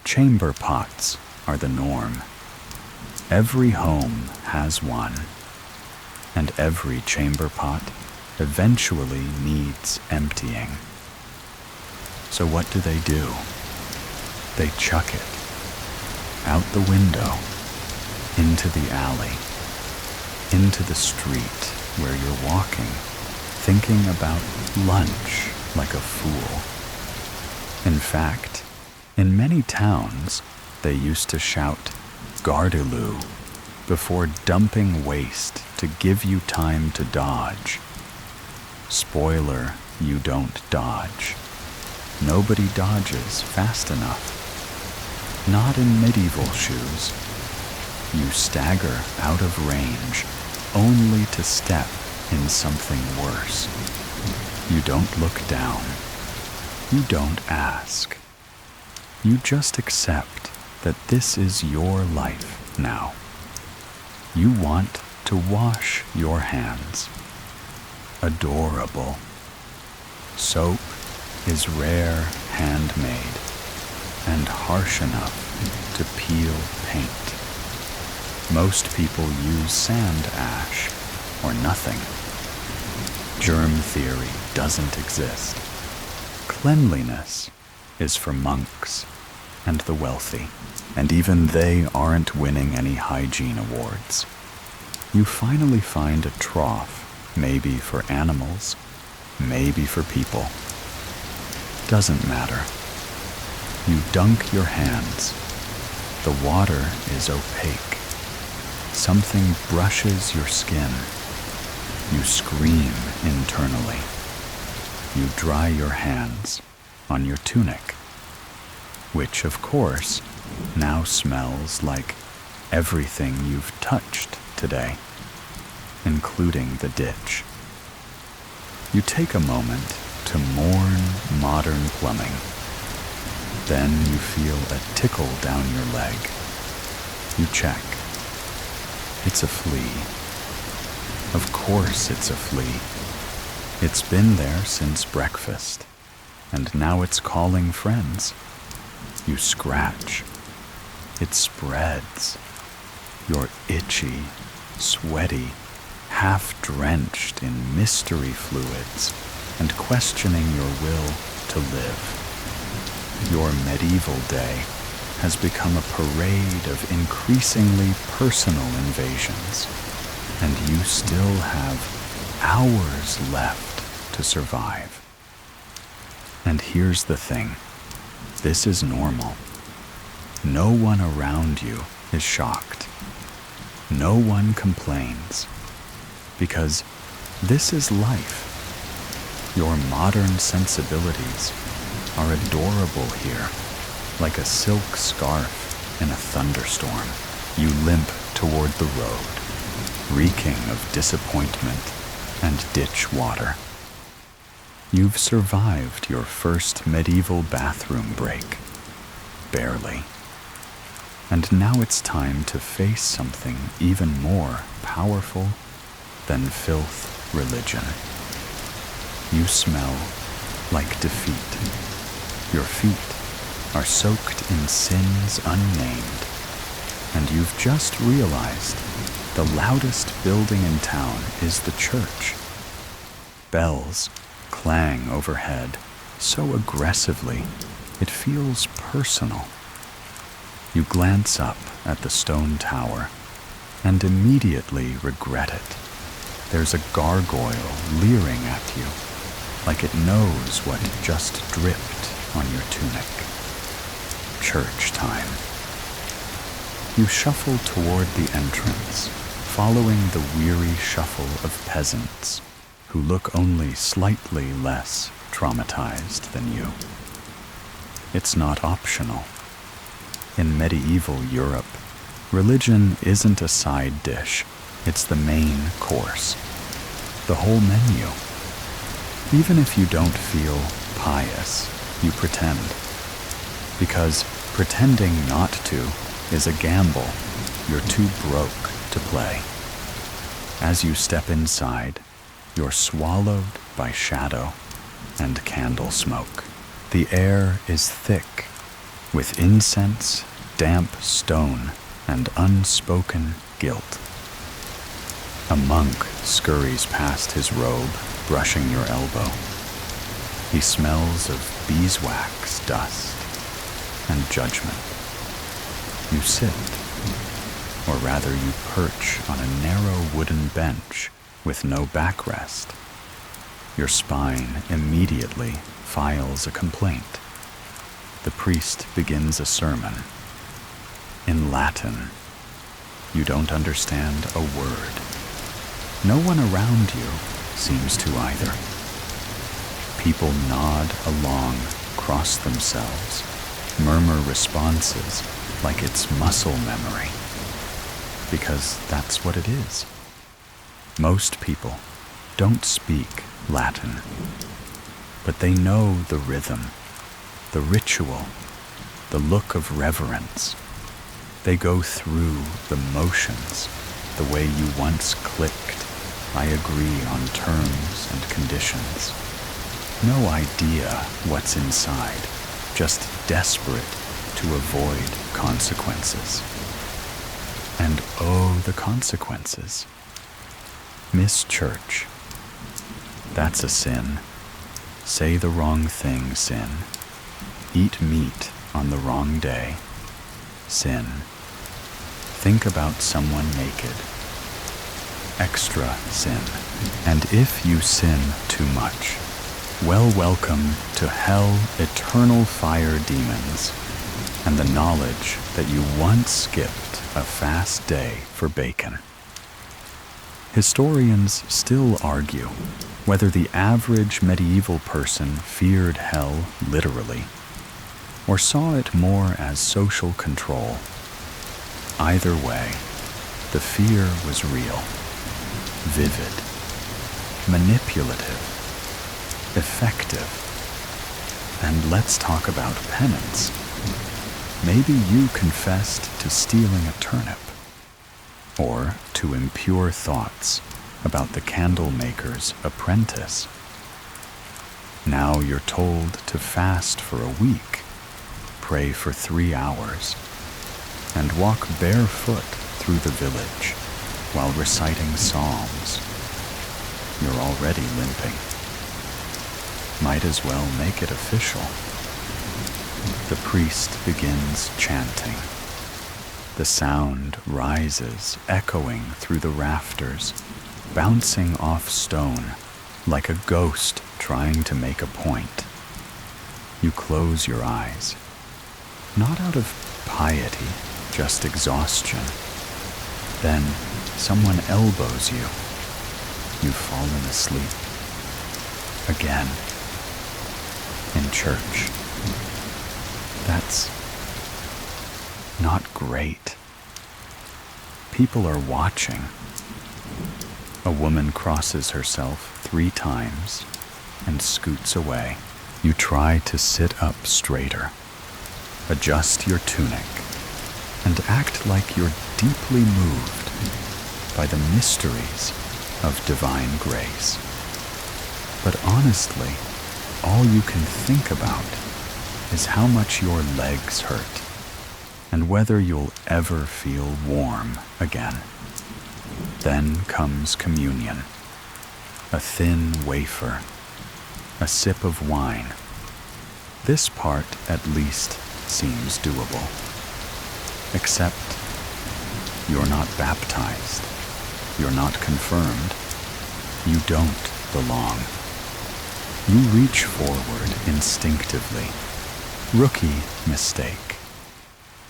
Chamber pots are the norm. Every home has one, and every chamber pot eventually needs emptying. So what do? They chuck it out the window into the alley, into the street where you're walking, thinking about lunch like a fool. In fact, in many towns, they used to shout, "Gardeloo," before dumping waste to give you time to dodge. Spoiler, you don't dodge. Nobody dodges fast enough. Not in medieval shoes. You stagger out of range only to step in something worse. You don't look down. You don't ask. You just accept that this is your life now. You want to wash your hands. Adorable. Soap is rare handmade and harsh enough to peel paint. Most people use sand ash or nothing. Germ theory doesn't exist. Cleanliness is for monks and the wealthy, and even they aren't winning any hygiene awards. You finally find a trough, maybe for animals, maybe for people. Doesn't matter. You dunk your hands. The water is opaque. Something brushes your skin. You scream internally. You dry your hands on your tunic, which, of course, now smells like everything you've touched today, including the ditch. You take a moment to mourn modern plumbing. Then you feel a tickle down your leg. You check. It's a flea. Of course it's a flea. It's been there since breakfast, and now it's calling friends. You scratch. It spreads. You're itchy, sweaty, half-drenched in mystery fluids, and questioning your will to live. Your medieval day has become a parade of increasingly personal invasions, and you still have hours left to survive. And here's the thing. This is normal. No one around you is shocked. No one complains. Because this is life. Your modern sensibilities are adorable here, like a silk scarf in a thunderstorm. You limp toward the road, reeking of disappointment and ditch water. You've survived your first medieval bathroom break, barely. And now it's time to face something even more powerful than filth religion. You smell like defeat. Your feet are soaked in sins unnamed, and you've just realized the loudest building in town is the church. Bells clang overhead so aggressively it feels personal. You glance up at the stone tower and immediately regret it. There's a gargoyle leering at you, like it knows what just dripped on your tunic. Church time. You shuffle toward the entrance, following the weary shuffle of peasants who look only slightly less traumatized than you. It's not optional. In medieval Europe, religion isn't a side dish, it's the main course, the whole menu. Even if you don't feel pious, you pretend. Because pretending not to is a gamble you're too broke to play. As you step inside, you're swallowed by shadow and candle smoke. The air is thick with incense, damp stone, and unspoken guilt. A monk scurries past his robe, brushing your elbow. He smells of beeswax dust and judgment. You sit, or rather you perch on a narrow wooden bench with no backrest. Your spine immediately files a complaint. The priest begins a sermon. In Latin, you don't understand a word. No one around you seems to either. People nod along, cross themselves, murmur responses like it's muscle memory. Because that's what it is. Most people don't speak Latin, but they know the rhythm, the ritual, the look of reverence. They go through the motions, the way you once clicked, I agree on terms and conditions. No idea what's inside, just desperate to avoid consequences. And oh, the consequences. Miss Church. That's a sin. Say the wrong thing, sin. Eat meat on the wrong day, sin. Think about someone naked, extra sin. And if you sin too much, well, welcome to hell, eternal fire demons, and the knowledge that you once skipped a fast day for bacon. Historians still argue whether the average medieval person feared hell literally or saw it more as social control. Either way, the fear was real, vivid, manipulative, effective. And let's talk about penance. Maybe you confessed to stealing a turnip, or to impure thoughts about the candle maker's apprentice. Now you're told to fast for a week, pray for 3 hours, and walk barefoot through the village while reciting psalms. You're already limping. Might as well make it official. The priest begins chanting. The sound rises, echoing through the rafters, bouncing off stone like a ghost trying to make a point. You close your eyes, not out of piety, just exhaustion. Then someone elbows you. You've fallen asleep. Again. In church. That's not great. People are watching. A woman crosses herself 3 times and scoots away. You try to sit up straighter, adjust your tunic, and act like you're deeply moved by the mysteries of divine grace. But honestly, all you can think about is how much your legs hurt and whether you'll ever feel warm again. Then comes communion, a thin wafer, a sip of wine. This part, at least, seems doable. Except you're not baptized, you're not confirmed, you don't belong. You reach forward instinctively. Rookie mistake.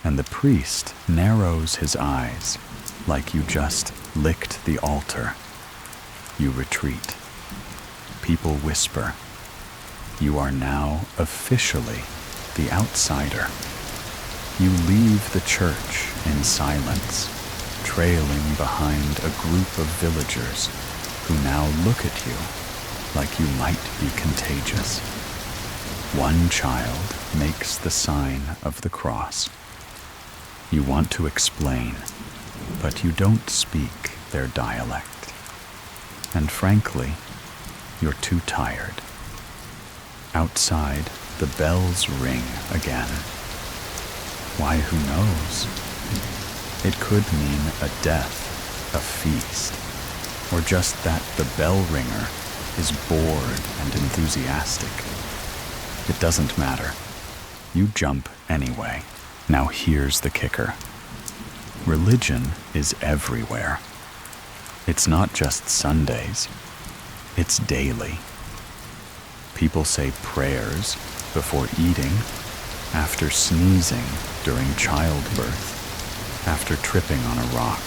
And the priest narrows his eyes like you just licked the altar. You retreat. People whisper. You are now officially the outsider. You leave the church in silence, trailing behind a group of villagers who now look at you like you might be contagious. One child makes the sign of the cross. You want to explain, but you don't speak their dialect. And frankly, you're too tired. Outside, the bells ring again. Why, who knows? It could mean a death, a feast, or just that the bell ringer is bored and enthusiastic. It doesn't matter. You jump anyway. Now here's the kicker. Religion is everywhere. It's not just Sundays, it's daily. People say prayers before eating, after sneezing during childbirth, after tripping on a rock.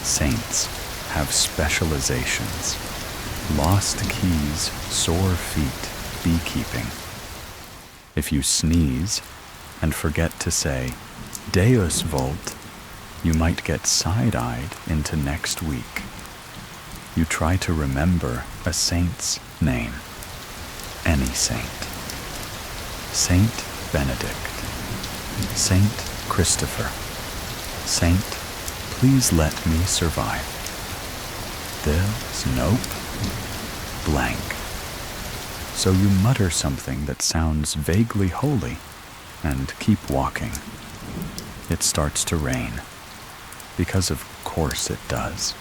Saints have specializations. Lost keys, sore feet, beekeeping. If you sneeze and forget to say Deus vult, you might get side-eyed into next week. You try to remember a saint's name. Any saint. Saint Benedict. Saint Christopher. Saint, please let me survive. There's nope. Blank. So you mutter something that sounds vaguely holy and keep walking. It starts to rain. Because of course it does.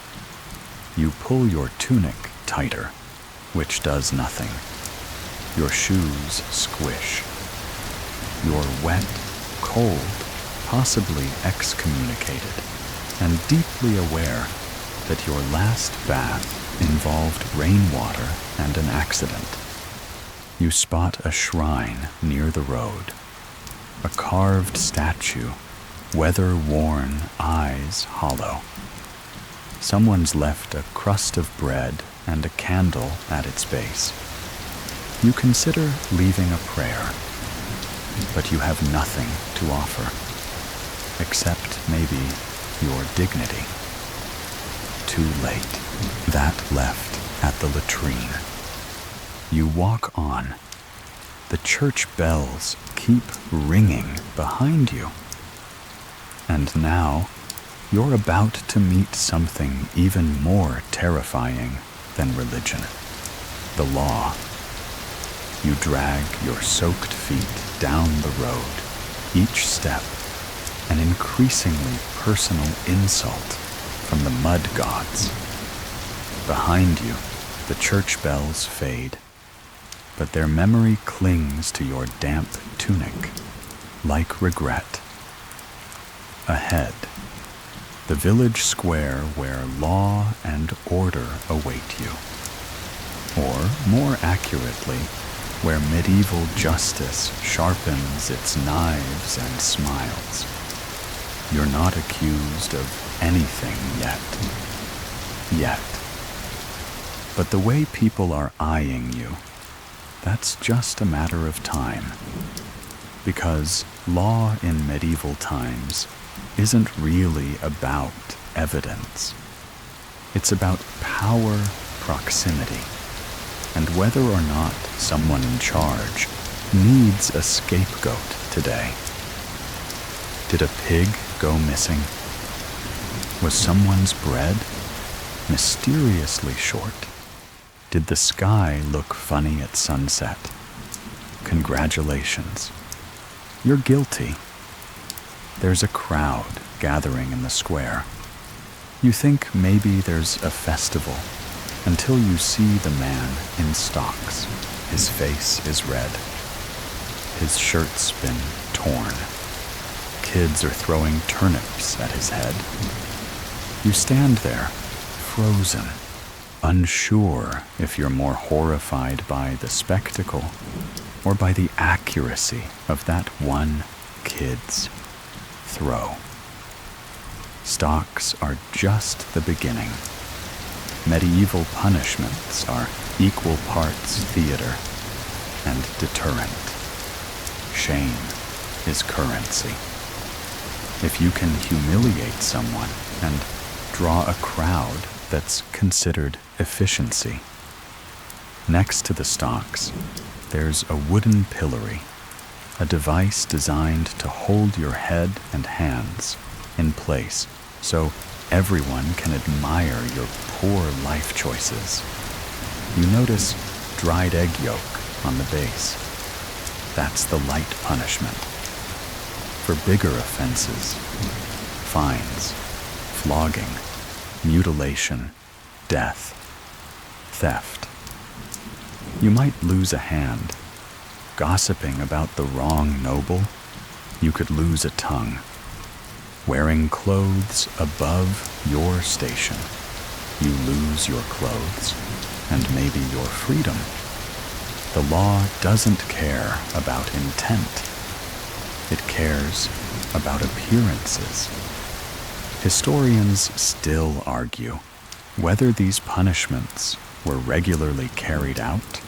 You pull your tunic tighter, which does nothing. Your shoes squish. You're wet, cold, possibly excommunicated, and deeply aware that your last bath involved rainwater and an accident. You spot a shrine near the road, a carved statue, weather-worn, eyes hollow. Someone's left a crust of bread and a candle at its base. You consider leaving a prayer, but you have nothing to offer, except maybe your dignity. Too late. That left at the latrine. You walk on. The church bells keep ringing behind you. And now, you're about to meet something even more terrifying than religion. The law. You drag your soaked feet down the road, each step an increasingly personal insult from the mud gods. Behind you, the church bells fade, but their memory clings to your damp tunic, like regret. Ahead, the village square where law and order await you. Or, more accurately, where medieval justice sharpens its knives and smiles. You're not accused of anything yet. Yet. But the way people are eyeing you, that's just a matter of time. Because law in medieval times isn't really about evidence. It's about power proximity, and whether or not someone in charge needs a scapegoat today. Did a pig go missing? Was someone's bread mysteriously short? Did the sky look funny at sunset? Congratulations. You're guilty. There's a crowd gathering in the square. You think maybe there's a festival until you see the man in stocks. His face is red. His shirt's been torn. Kids are throwing turnips at his head. You stand there, frozen, unsure if you're more horrified by the spectacle or by the accuracy of that one kid's throw. Stocks are just the beginning. Medieval punishments are equal parts theater and deterrent. Shame is currency. If you can humiliate someone and draw a crowd, that's considered efficiency. Next to the stocks, there's a wooden pillory, a device designed to hold your head and hands in place so everyone can admire your poor life choices. You notice dried egg yolk on the base. That's the light punishment. For bigger offenses, fines, flogging, mutilation, death, theft. You might lose a hand. Gossiping about the wrong noble, you could lose a tongue. Wearing clothes above your station, you lose your clothes and maybe your freedom. The law doesn't care about intent. It cares about appearances. Historians still argue whether these punishments were regularly carried out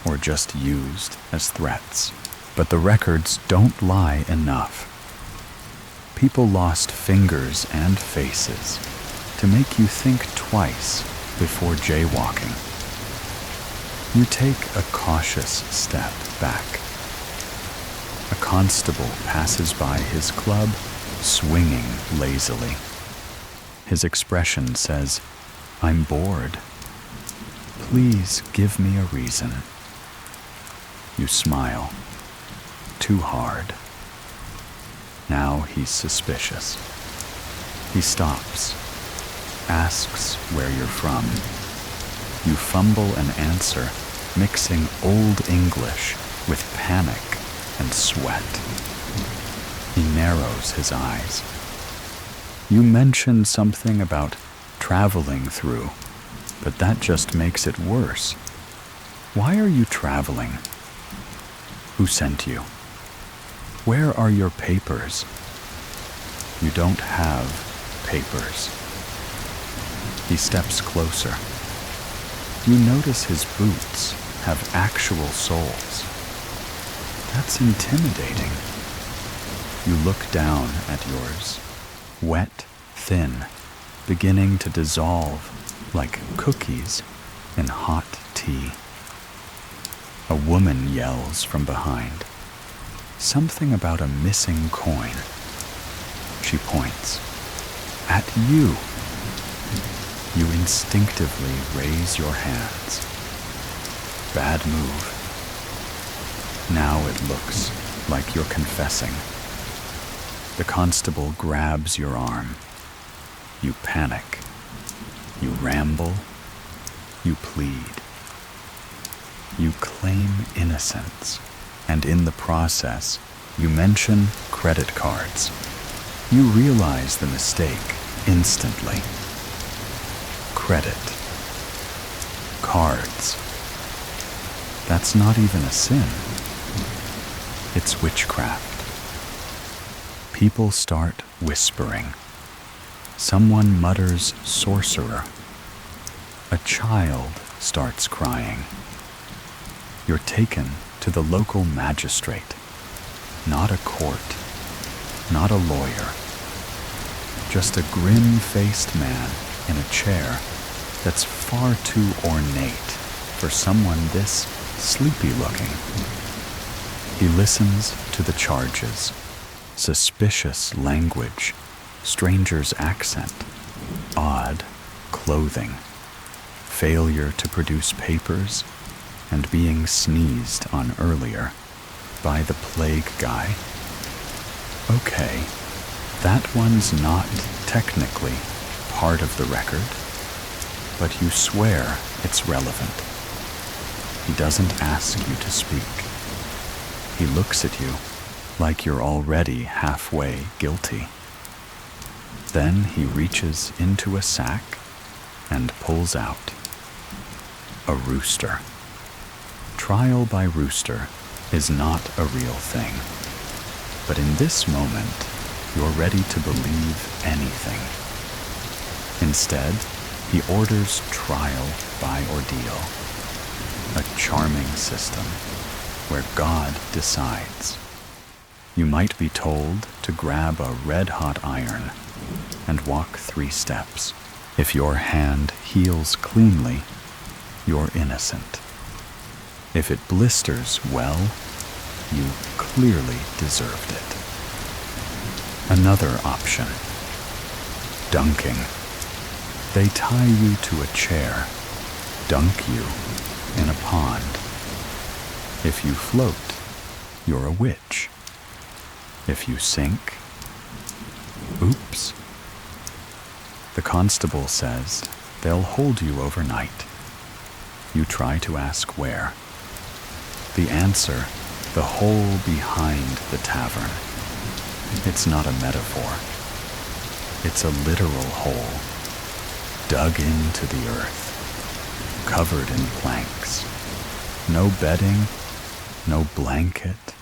or just used as threats. But the records don't lie enough. People lost fingers and faces to make you think twice before jaywalking. You take a cautious step back. A constable passes by his club, swinging lazily. His expression says, "I'm bored. Please give me a reason." You smile. Too hard. Now he's suspicious. He stops, asks where you're from. You fumble an answer, mixing Old English with panic and sweat. He narrows his eyes. You mention something about traveling through, but that just makes it worse. Why are you traveling? Who sent you? Where are your papers? You don't have papers. He steps closer. You notice his boots have actual soles. That's intimidating. You look down at yours, wet, thin, beginning to dissolve like cookies in hot tea. A woman yells from behind. Something about a missing coin. She points. At you. You instinctively raise your hands. Bad move. Now it looks like you're confessing. The constable grabs your arm. You panic. You ramble. You plead. You claim innocence, and in the process, you mention credit cards. You realize the mistake instantly. Credit. Cards. That's not even a sin. It's witchcraft. People start whispering. Someone mutters sorcerer. A child starts crying. You're taken to the local magistrate. Not a court, not a lawyer. Just a grim-faced man in a chair that's far too ornate for someone this sleepy-looking. He listens to the charges. Suspicious language, stranger's accent, odd clothing, failure to produce papers, and being sneezed on earlier by the plague guy. Okay, that one's not technically part of the record, but you swear it's relevant. He doesn't ask you to speak. He looks at you like you're already halfway guilty. Then he reaches into a sack and pulls out a rooster. Trial by rooster is not a real thing, but in this moment, you're ready to believe anything. Instead, he orders trial by ordeal, a charming system where God decides. You might be told to grab a red-hot iron and walk 3 steps. If your hand heals cleanly, you're innocent. If it blisters well, you clearly deserved it. Another option. Dunking. They tie you to a chair, dunk you in a pond. If you float, you're a witch. If you sink, oops. The constable says they'll hold you overnight. You try to ask where. The answer, the hole behind the tavern. It's not a metaphor. It's a literal hole, dug into the earth, covered in planks. No bedding, no blanket,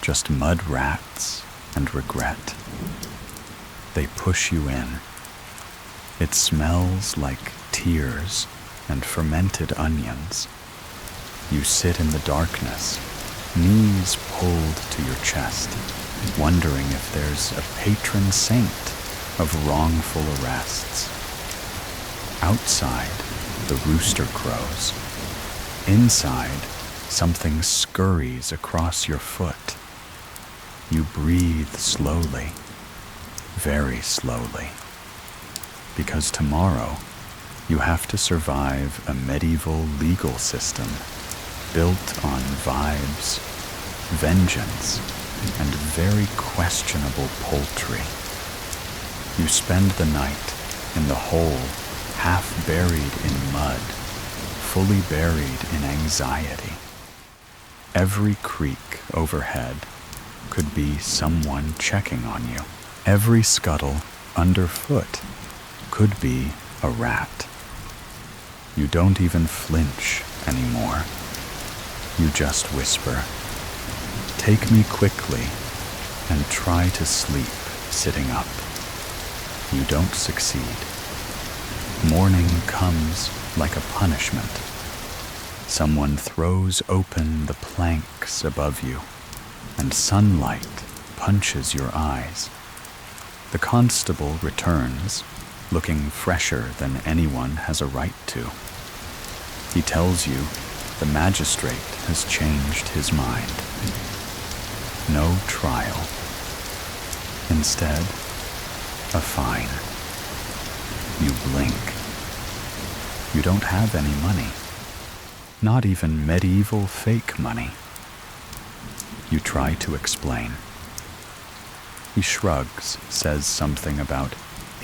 just mud rats and regret. They push you in. It smells like tears and fermented onions. You sit in the darkness, knees pulled to your chest, wondering if there's a patron saint of wrongful arrests. Outside, the rooster crows. Inside, something scurries across your foot. You breathe slowly, very slowly, because tomorrow you have to survive a medieval legal system built on vibes, vengeance, and very questionable poultry. You spend the night in the hole, half buried in mud, fully buried in anxiety. Every creak overhead could be someone checking on you. Every scuttle underfoot could be a rat. You don't even flinch anymore. You just whisper, "Take me quickly," and try to sleep sitting up. You don't succeed. Morning comes like a punishment. Someone throws open the planks above you, and sunlight punches your eyes. The constable returns, looking fresher than anyone has a right to. He tells you the magistrate has changed his mind. No trial. Instead, a fine. You blink. You don't have any money. Not even medieval fake money. You try to explain. He shrugs, says something about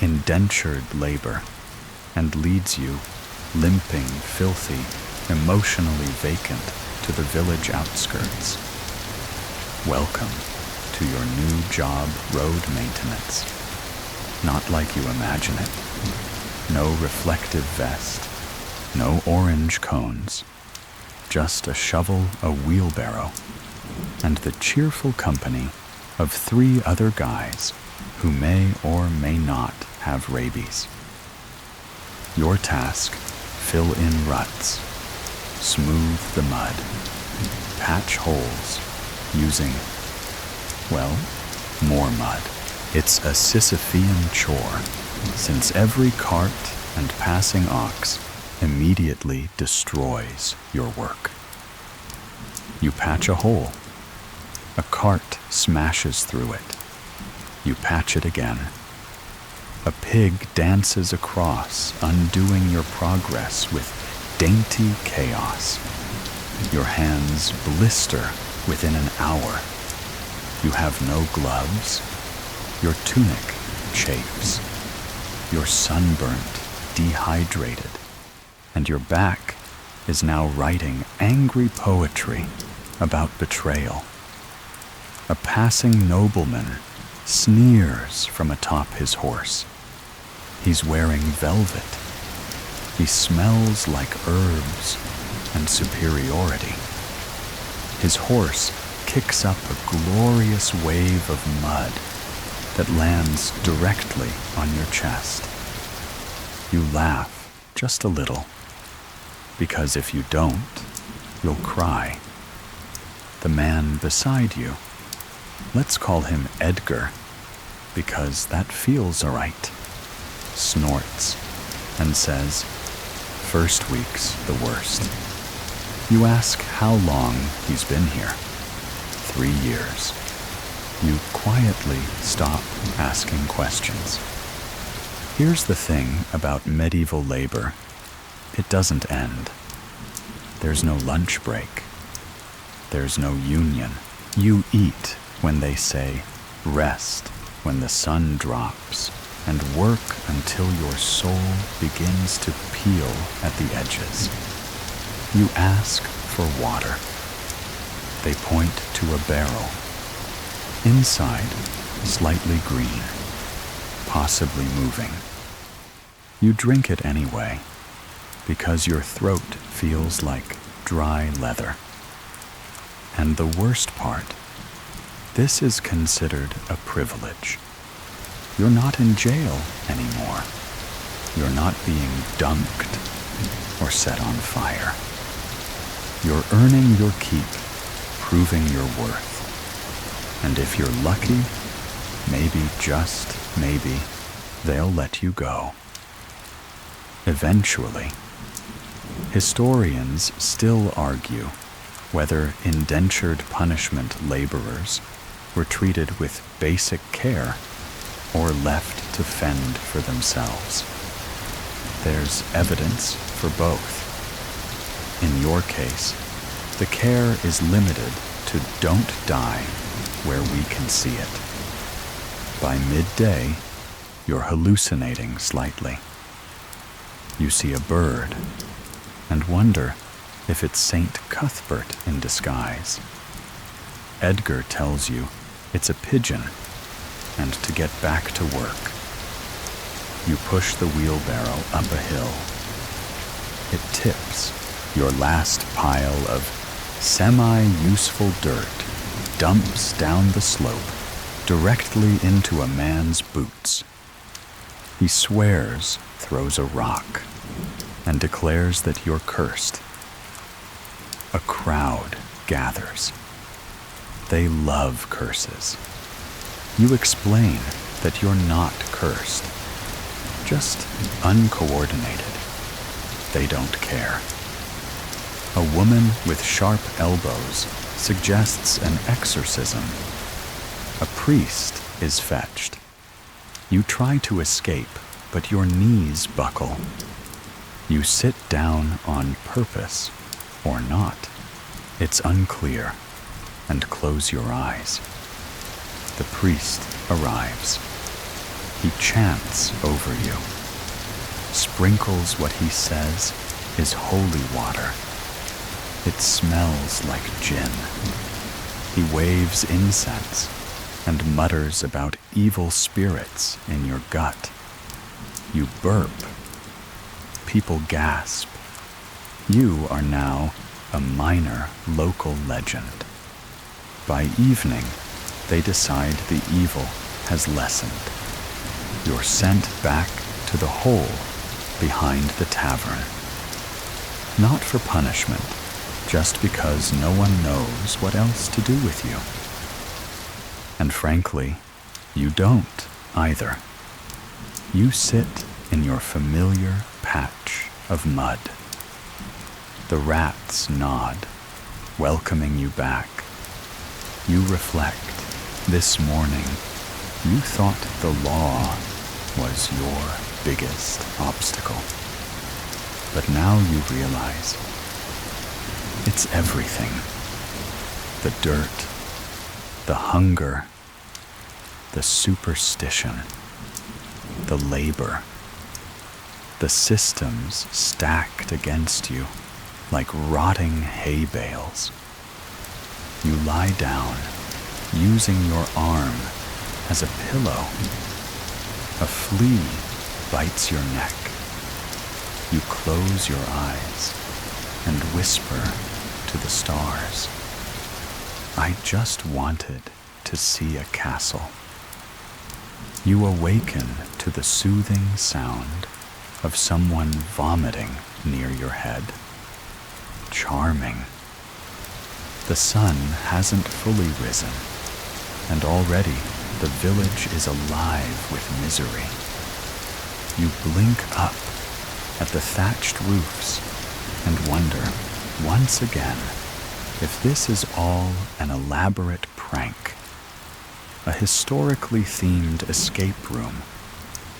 indentured labor, and leads you, limping, filthy, emotionally vacant, to the village outskirts. Welcome to your new job, road maintenance. Not like you imagine it. No reflective vest, no orange cones, just a shovel, a wheelbarrow, and the cheerful company of 3 other guys who may or may not have rabies. Your task, fill in ruts, smooth the mud, patch holes using, well, more mud. It's a Sisyphean chore, since every cart and passing ox immediately destroys your work. You patch a hole. A cart smashes through it. You patch it again. A pig dances across, undoing your progress with dainty chaos. Your hands blister within an hour. You have no gloves. Your tunic chafes. You're sunburnt, dehydrated, and your back is now writing angry poetry about betrayal. A passing nobleman sneers from atop his horse. He's wearing velvet. He smells like herbs and superiority. His horse kicks up a glorious wave of mud that lands directly on your chest. You laugh just a little, because if you don't, you'll cry. The man beside you, let's call him Edgar, because that feels right, snorts and says, "First week's the worst." You ask how long he's been here. 3 years. You quietly stop asking questions. Here's the thing about medieval labor. It doesn't end. There's no lunch break. There's no union. You eat when they say rest when the sun drops, and work until your soul begins to peel at the edges. You ask for water. They point to a barrel. Inside, slightly green. possibly moving. You drink it anyway, because your throat feels like dry leather. And the worst part, this is considered a privilege. You're not in jail anymore. You're not being dunked or set on fire. You're earning your keep, proving your worth. And if you're lucky, maybe, just maybe, they'll let you go. Eventually. Historians still argue whether indentured punishment laborers were treated with basic care or left to fend for themselves. There's evidence for both. In your case, the care is limited to don't die where we can see it. By midday, you're hallucinating slightly. You see a bird and wonder if it's St. Cuthbert in disguise. Edgar tells you it's a pigeon and to get back to work. You push the wheelbarrow up a hill. It tips. Your last pile of semi-useful dirt dumps down the slope directly into a man's boots. He swears, throws a rock, and declares that you're cursed. A crowd gathers. They love curses. You explain that you're not cursed, just uncoordinated. They don't care. A woman with sharp elbows suggests an exorcism. A priest is fetched. You try to escape, but your knees buckle. You sit down on purpose, or not. It's unclear, and close your eyes. The priest arrives. He chants over you, sprinkles what he says is holy water. It smells like gin. He waves incense and mutters about evil spirits in your gut. You burp. People gasp. You are now a minor local legend. By evening, they decide the evil has lessened. You're sent back to the hole behind the tavern. Not for punishment, just because no one knows what else to do with you. And frankly, you don't either. You sit in your familiar patch of mud. The rats nod, welcoming you back. You reflect. This morning, you thought the law was your biggest obstacle. But now you realize it's everything. The dirt, the hunger, the superstition, the labor, the systems stacked against you like rotting hay bales. You lie down, using your arm as a pillow. A flea bites your neck. You close your eyes and whisper to the stars, I just wanted to see a castle. You awaken to the soothing sound of someone vomiting near your head. Charming. The sun hasn't fully risen, and already the village is alive with misery. You blink up at the thatched roofs and wonder, once again, if this is all an elaborate prank, a historically themed escape room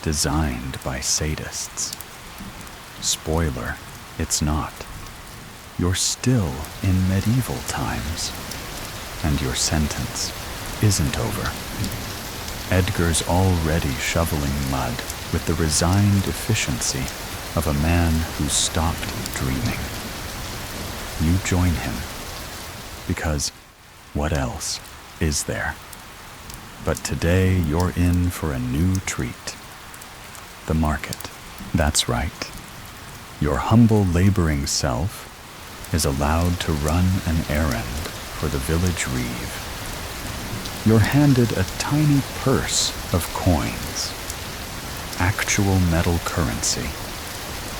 designed by sadists. Spoiler, it's not. You're still in medieval times, and your sentence isn't over. Edgar's already shoveling mud with the resigned efficiency of a man who's stopped dreaming. You join him, because what else is there? But today you're in for a new treat. the market. That's right. Your humble laboring self is allowed to run an errand for the village reeve. You're handed a tiny purse of coins, actual metal currency,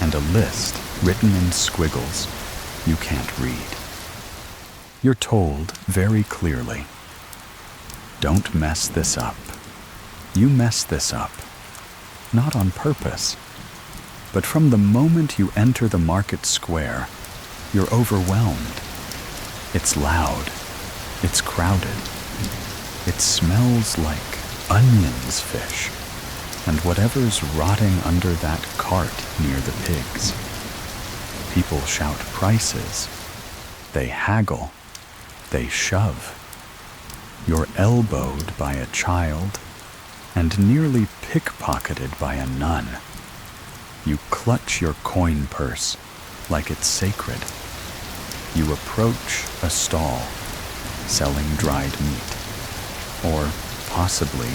and a list written in squiggles you can't read. You're told very clearly, don't mess this up. You mess this up, not on purpose, but from the moment you enter the market square, you're overwhelmed. It's loud. It's crowded. It smells like onions fish and whatever's rotting under that cart near the pigs. People shout prices. They haggle. They shove. You're elbowed by a child and nearly pickpocketed by a nun. You clutch your coin purse like it's sacred. You approach a stall selling dried meat, or possibly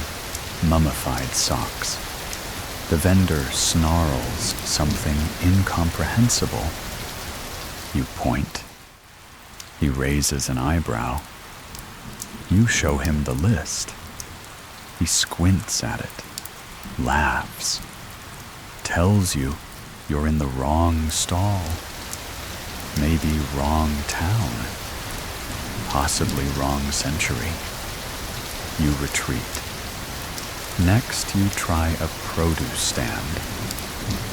mummified socks. The vendor snarls something incomprehensible. You point. He raises an eyebrow. You show him the list. He squints at it, laughs, tells you you're in the wrong stall, maybe wrong town, possibly wrong century. You retreat. Next, you try a produce stand.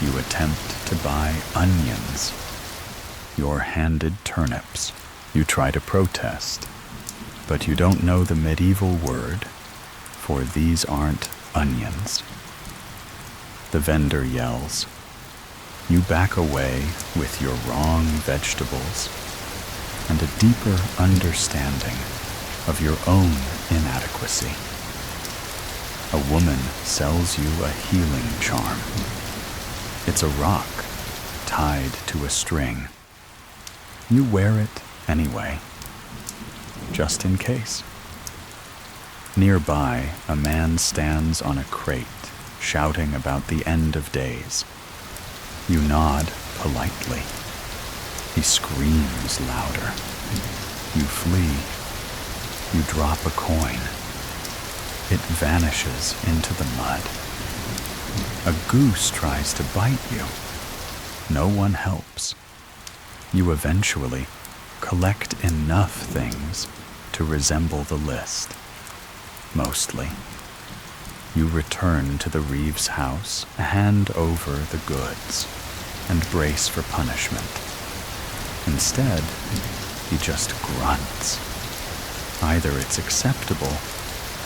You attempt to buy onions. You're handed turnips. You try to protest, but you don't know the medieval word, for these aren't onions. The vendor yells. You back away with your wrong vegetables and a deeper understanding of your own inadequacy. A woman sells you a healing charm. It's a rock tied to a string. You wear it anyway, just in case. Nearby, a man stands on a crate, shouting about the end of days. You nod politely. He screams louder. You flee. You drop a coin. It vanishes into the mud. A goose tries to bite you. No one helps. You eventually collect enough things to resemble the list. Mostly. You return to the Reeves house, hand over the goods, and brace for punishment. Instead, he just grunts. Either it's acceptable,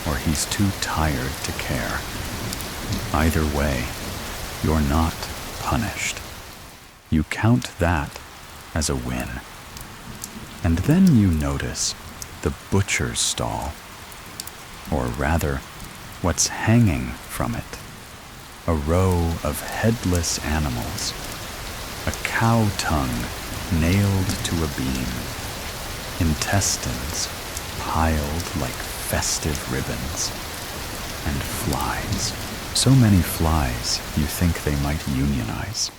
or he's too tired to care. Either way, you're not punished. You count that as a win. And then you notice the butcher's stall, or rather, what's hanging from it. A row of headless animals, a cow tongue nailed to a beam, intestines piled like festive ribbons, and flies. So many flies you think they might unionize.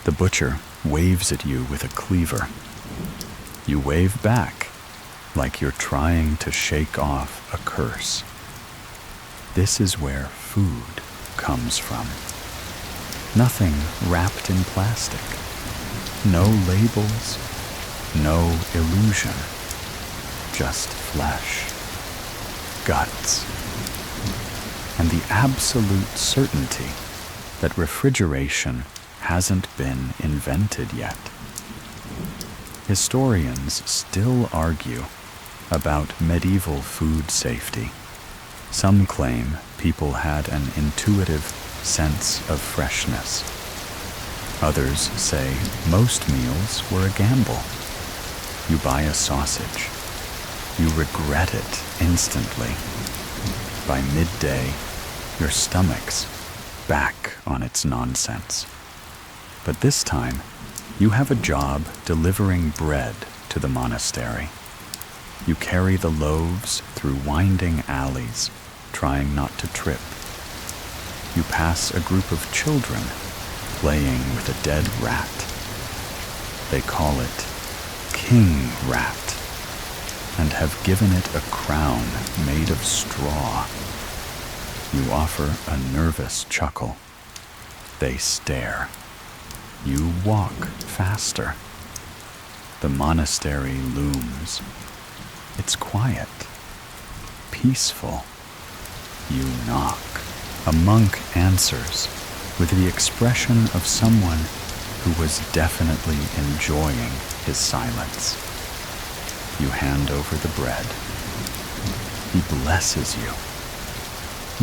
The butcher waves at you with a cleaver. You wave back like you're trying to shake off a curse. This is where food comes from. Nothing wrapped in plastic. No labels, no illusion. Just flesh, guts, and the absolute certainty that refrigeration hasn't been invented yet. Historians still argue about medieval food safety. Some claim people had an intuitive sense of freshness. Others say most meals were a gamble. You buy a sausage. You regret it instantly. By midday, your stomach's back on its nonsense. But this time, you have a job delivering bread to the monastery. You carry the loaves through winding alleys, trying not to trip. you pass a group of children playing with a dead rat. They call it King Rat and have given it a crown made of straw. You offer a nervous chuckle. They stare. You walk faster. The monastery looms. It's quiet, peaceful. You knock. A monk answers with the expression of someone who was definitely enjoying his silence. You hand over the bread. He blesses you.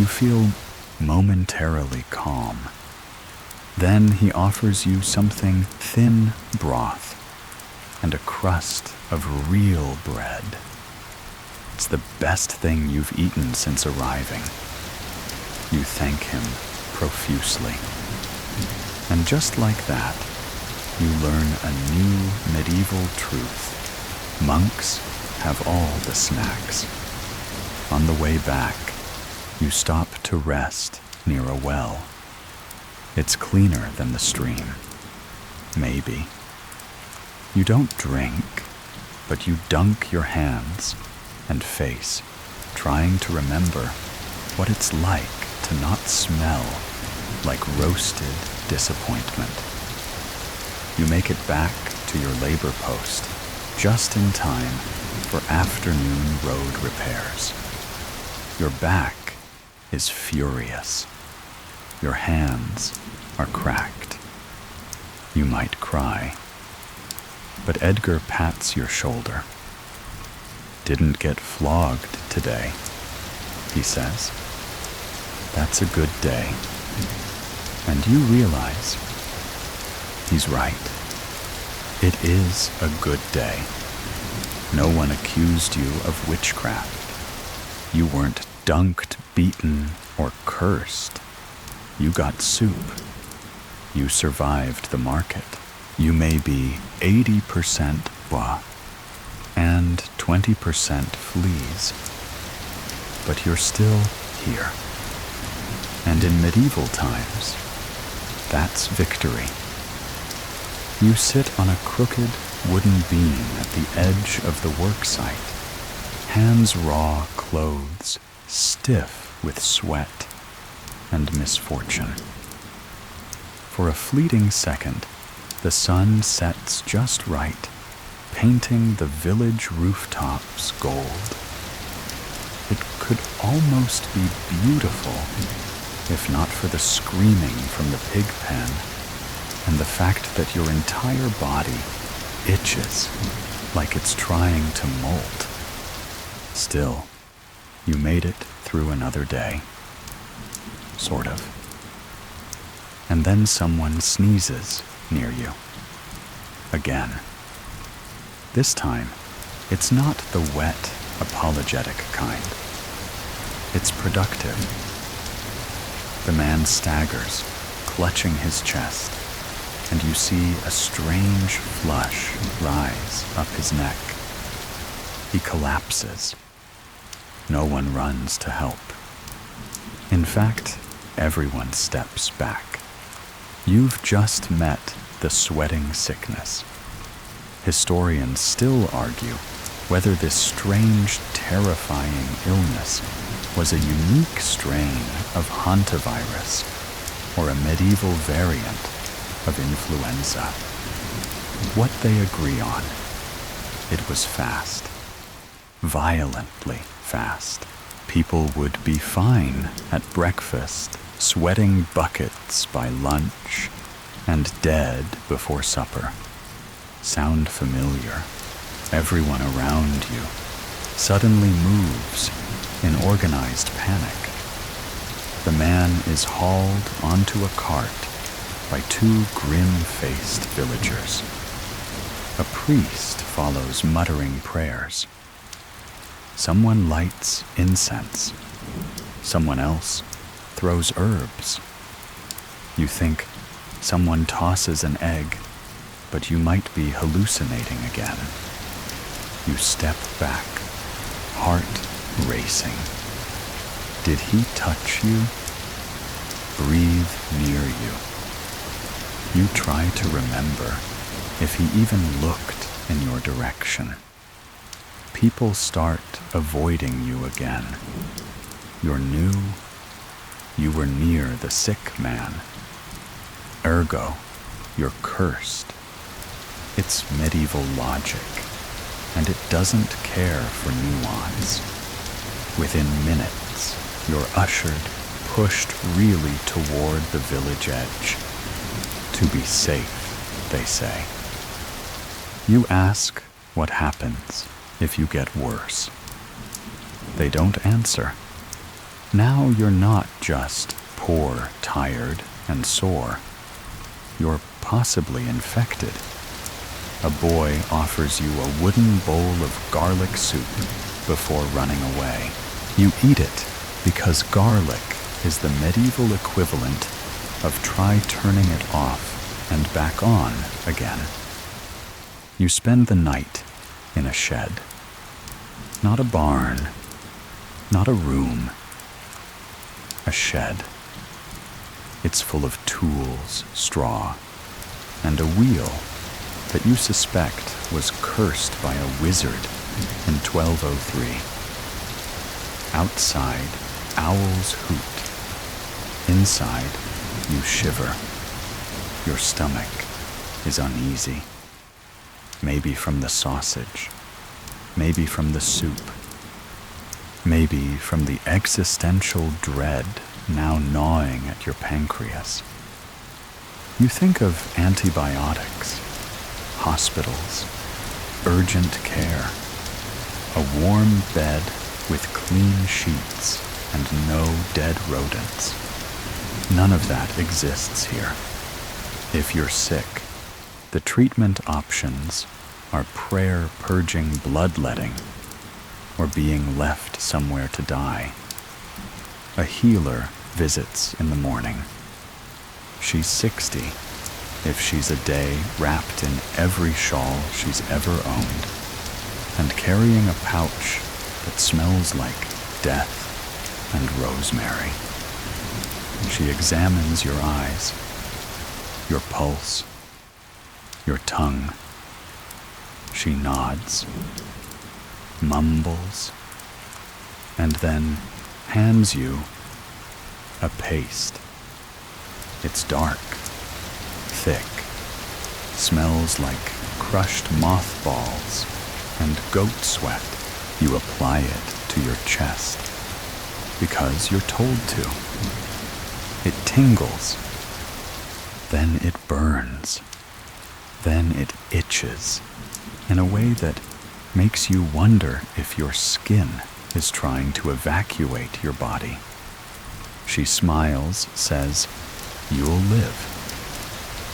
You feel momentarily calm. Then he offers you something thin broth and a crust of real bread. It's the best thing you've eaten since arriving. You thank him profusely. And just like that, you learn a new medieval truth. Monks have all the snacks. On the way back, you stop to rest near a well. It's cleaner than the stream. Maybe. You don't drink, but you dunk your hands and face, trying to remember what it's like to not smell like roasted disappointment. You make it back to your labor post just in time for afternoon road repairs. Your back is furious. Your hands are cracked. You might cry. But Edgar pats your shoulder. Didn't get flogged today, he says. That's a good day. And you realize he's right. It is a good day. No one accused you of witchcraft. You weren't dunked, beaten, or cursed. You got soup. You survived the market. You may be 80% bois and 20% fleas, but you're still here. And in medieval times, that's victory. You sit on a crooked wooden beam at the edge of the work site, hands raw, clothes stiff with sweat and misfortune. For a fleeting second, the sun sets just right, painting the village rooftops gold. It could almost be beautiful if not for the screaming from the pig pen and the fact that your entire body itches like it's trying to molt. Still, you made it through another day. Sort of. And then someone sneezes near you. Again. This time, it's not the wet, apologetic kind. It's productive. The man staggers, clutching his chest, and you see a strange flush rise up his neck. He collapses. No one runs to help. In fact, everyone steps back. You've just met the sweating sickness. Historians still argue whether this strange, terrifying illness was a unique strain of hantavirus or a medieval variant of influenza. What they agree on, it was fast, violently fast. People would be fine at breakfast, sweating buckets by lunch, and dead before supper. Sound familiar? Everyone around you suddenly moves in organized panic. The man is hauled onto a cart by two grim-faced villagers. A priest follows muttering prayers. Someone lights incense. Someone else throws herbs. You think someone tosses an egg, but you might be hallucinating again. You step back, heart racing. Did he touch you? breathe near you. You try to remember if he even looked in your direction. People start avoiding you again. You're new. You were near the sick man. Ergo, you're cursed. It's medieval logic, and it doesn't care for nuance. Within minutes, you're ushered, pushed really toward the village edge. To be safe, they say. You ask what happens if you get worse. They don't answer. Now you're not just poor, tired, and sore. You're possibly infected. A boy offers you a wooden bowl of garlic soup before running away. You eat it because garlic is the medieval equivalent of try turning it off and back on again. You spend the night in a shed. Not a barn, not a room. A shed. It's full of tools, straw, and a wheel that you suspect was cursed by a wizard in 1203. Outside, owls hoot. Inside, you shiver. Your stomach is uneasy. Maybe from the sausage. Maybe from the soup. Maybe from the existential dread now gnawing at your pancreas. You think of antibiotics, hospitals, urgent care, a warm bed with clean sheets and no dead rodents. None of that exists here. If you're sick, the treatment options are prayer purging bloodletting or being left somewhere to die. A healer visits in the morning. She's 60, if she's a day wrapped in every shawl she's ever owned, and carrying a pouch that smells like death and rosemary. She examines your eyes, your pulse, your tongue. She nods, mumbles, and then hands you a paste. It's dark, thick, smells like crushed mothballs and goat sweat. You apply it to your chest because you're told to. It tingles, then it burns, then it itches in a way that makes you wonder if your skin is trying to evacuate your body. She smiles, says, "You'll live."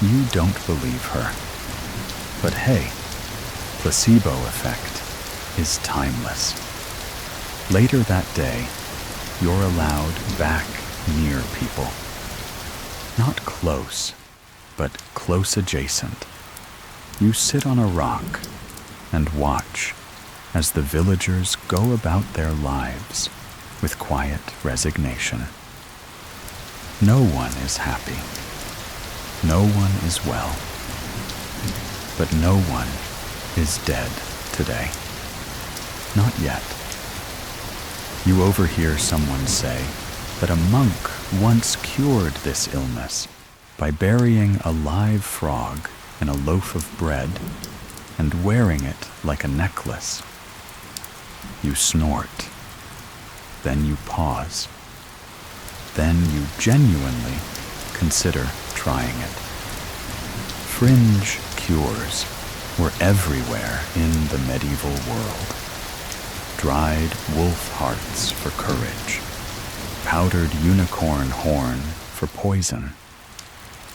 You don't believe her. But hey, placebo effect is timeless. Later that day, you're allowed back near people. Not close, but close adjacent. You sit on a rock and watch as the villagers go about their lives with quiet resignation. No one is happy. No one is well. But no one is dead today. Not yet. You overhear someone say that a monk once cured this illness by burying a live frog in a loaf of bread and wearing it like a necklace. You snort. Then you pause. Then you genuinely consider trying it. Fringe cures were everywhere in the medieval world. Dried wolf hearts for courage, powdered unicorn horn for poison,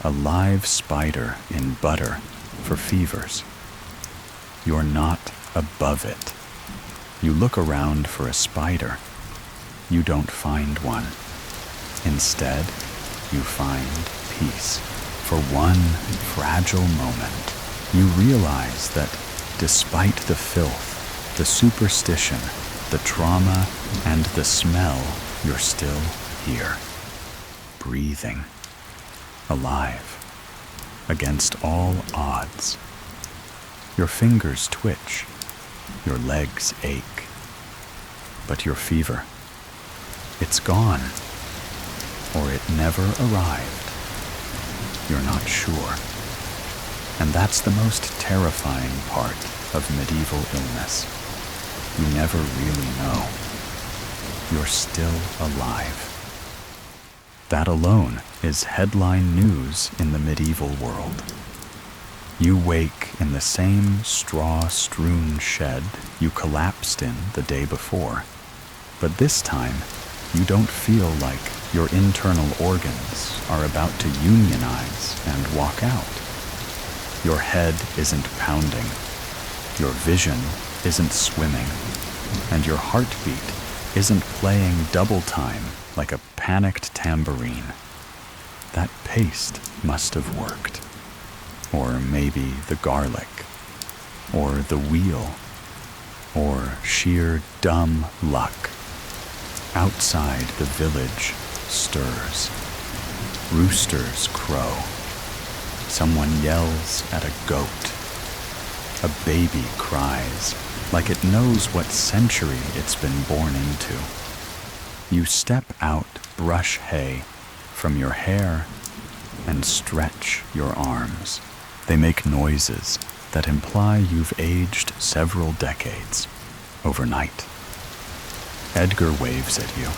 a live spider in butter for fevers. You're not above it. You look around for a spider. You don't find one. Instead, you find peace. For one fragile moment, you realize that despite the filth, the superstition, the trauma, and the smell, you're still here. breathing, alive, against all odds. Your fingers twitch, your legs ache, but your fever, it's gone, or it never arrived. You're not sure. And that's the most terrifying part of medieval illness. You never really know. You're still alive. That alone is headline news in the medieval world. You wake in the same straw-strewn shed you collapsed in the day before, but this time you don't feel like your internal organs are about to unionize and walk out. Your head isn't pounding, your vision isn't swimming, and your heartbeat isn't playing double time like a panicked tambourine. That paste must have worked. Or maybe the garlic, or the wheel, or sheer dumb luck. Outside the village stirs. Roosters crow. Someone yells at a goat. A baby cries like it knows what century it's been born into. You step out, brush hay from your hair, and stretch your arms. They make noises that imply you've aged several decades overnight. Edgar waves at you.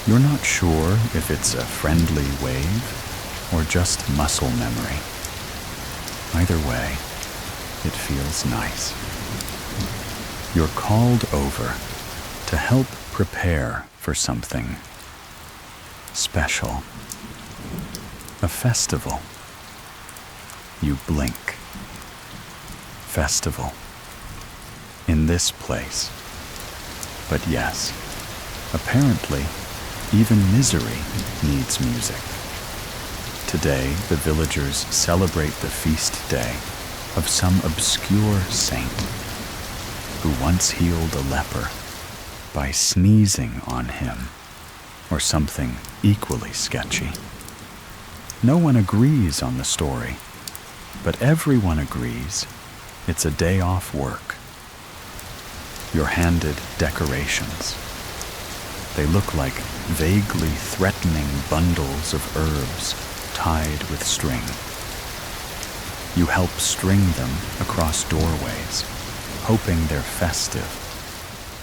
You're not sure if it's a friendly wave or just muscle memory. Either way, it feels nice. You're called over to help prepare for something special. A festival. You blink. Festival. In this place. But yes, apparently, even misery needs music. Today, the villagers celebrate the feast day of some obscure saint who once healed a leper by sneezing on him, or something equally sketchy. No one agrees on the story, but everyone agrees it's a day off work. You're handed decorations. They look like vaguely threatening bundles of herbs tied with string. You help string them across doorways, hoping they're festive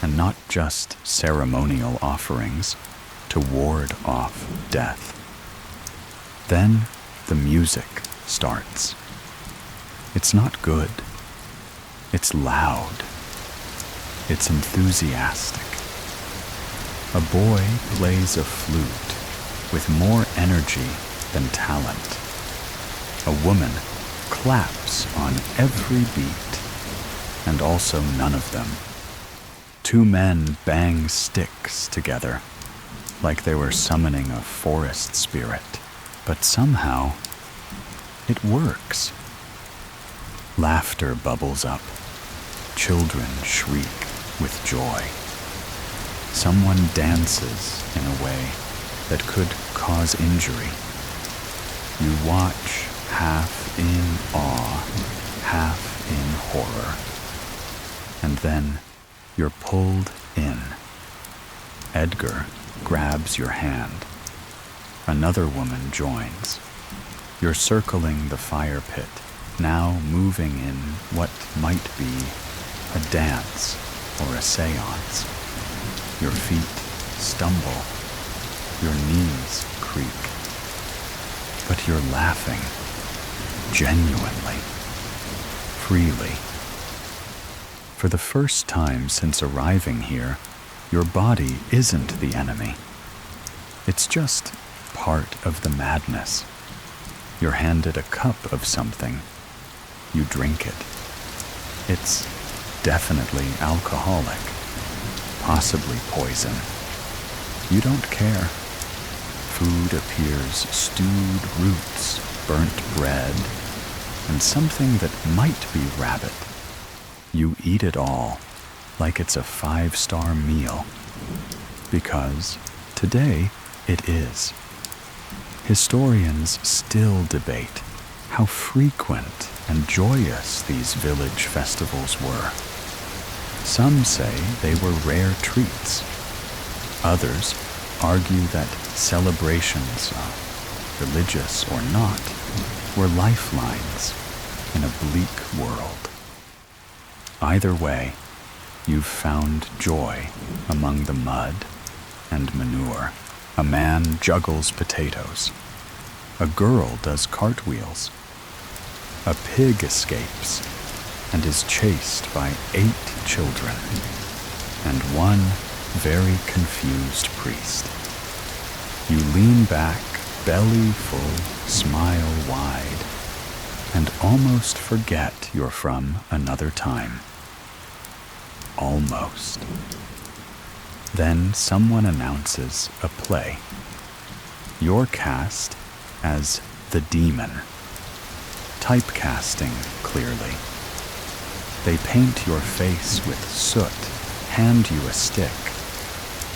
and not just ceremonial offerings to ward off death. Then the music starts. It's not good. It's loud. It's enthusiastic. A boy plays a flute with more energy than talent. A woman claps on every beat, and also none of them. Two men bang sticks together, like they were summoning a forest spirit, but somehow it works. Laughter bubbles up. Children shriek with joy. Someone dances in a way that could cause injury. You watch, half in awe, half in horror. And then you're pulled in. Edgar grabs your hand. Another woman joins. You're circling the fire pit, now moving in what might be a dance or a seance. Your feet stumble. Your knees creak. But you're laughing, genuinely, freely. For the first time since arriving here, your body isn't the enemy. It's just part of the madness. You're handed a cup of something. You drink it. It's definitely alcoholic, possibly poison. You don't care. Food appears stewed roots, burnt bread, and something that might be rabbit. You eat it all like it's a 5-star meal, because today it is. Historians still debate how frequent and joyous these village festivals were. Some say they were rare treats. Others argue that celebrations, religious or not, were lifelines in a bleak world. Either way, you've found joy among the mud and manure. A man juggles potatoes. A girl does cartwheels. A pig escapes and is chased by 8 children and one very confused priest. You lean back, belly full, smile wide, and almost forget you're from another time. Almost. Then someone announces a play. You're cast as the demon. Typecasting, clearly. They paint your face with soot, hand you a stick,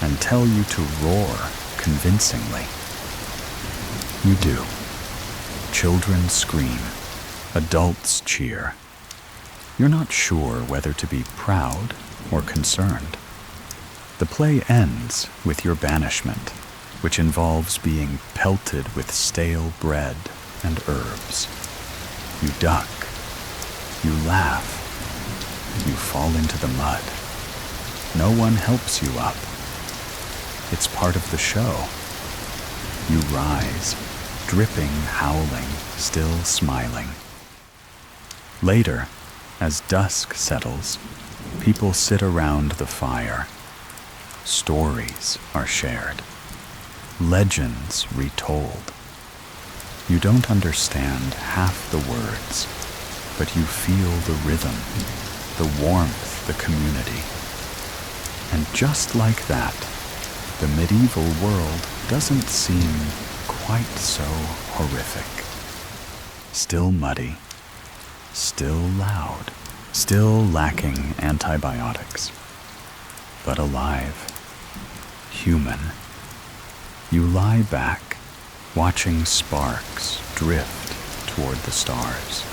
and tell you to roar convincingly. You do. Children scream. Adults cheer. You're not sure whether to be proud or concerned. The play ends with your banishment, which involves being pelted with stale bread and herbs. You duck. You laugh. You fall into the mud. No one helps you up. It's part of the show. You rise, dripping, howling, still smiling. Later, as dusk settles, people sit around the fire. Stories are shared. Legends retold. You don't understand half the words, but you feel the rhythm, the warmth, the community. And just like that, the medieval world doesn't seem quite so horrific. Still muddy, still loud, still lacking antibiotics, but alive, human. You lie back, watching sparks drift toward the stars.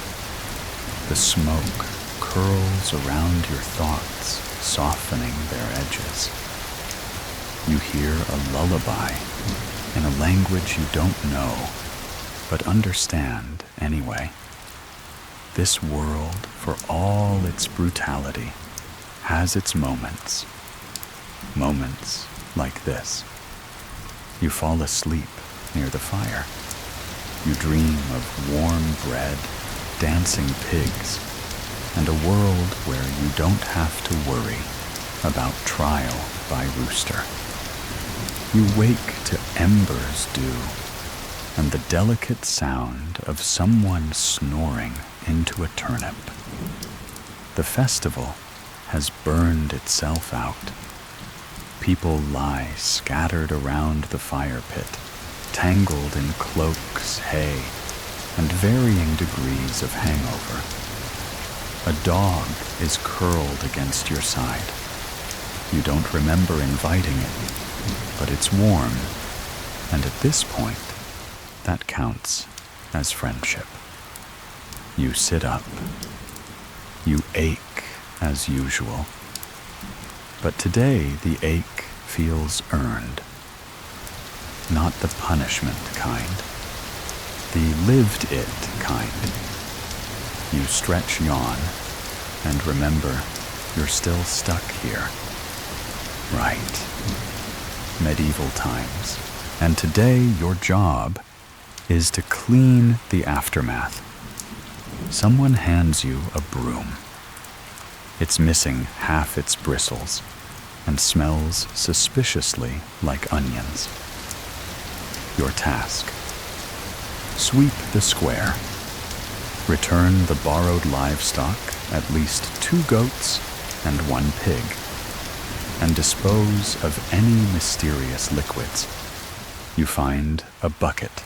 The smoke curls around your thoughts, softening their edges. You hear a lullaby in a language you don't know, but understand anyway. This world, for all its brutality, has its moments. Moments like this. You fall asleep near the fire. You dream of warm bread, dancing pigs, and a world where you don't have to worry about trial by rooster. You wake to embers dew and the delicate sound of someone snoring into a turnip. The festival has burned itself out. People lie scattered around the fire pit, tangled in cloaks, hay, and varying degrees of hangover. A dog is curled against your side. You don't remember inviting it, but it's warm, and at this point, that counts as friendship. You sit up. You ache as usual. But today the ache feels earned. Not the punishment kind. The lived-it kind. You stretch yawn and remember you're still stuck here. Right. Medieval times. And today your job is to clean the aftermath. Someone hands you a broom. It's missing half its bristles and smells suspiciously like onions. Your task: sweep the square. Return the borrowed livestock, at least 2 goats and 1 pig, and dispose of any mysterious liquids. You find a bucket.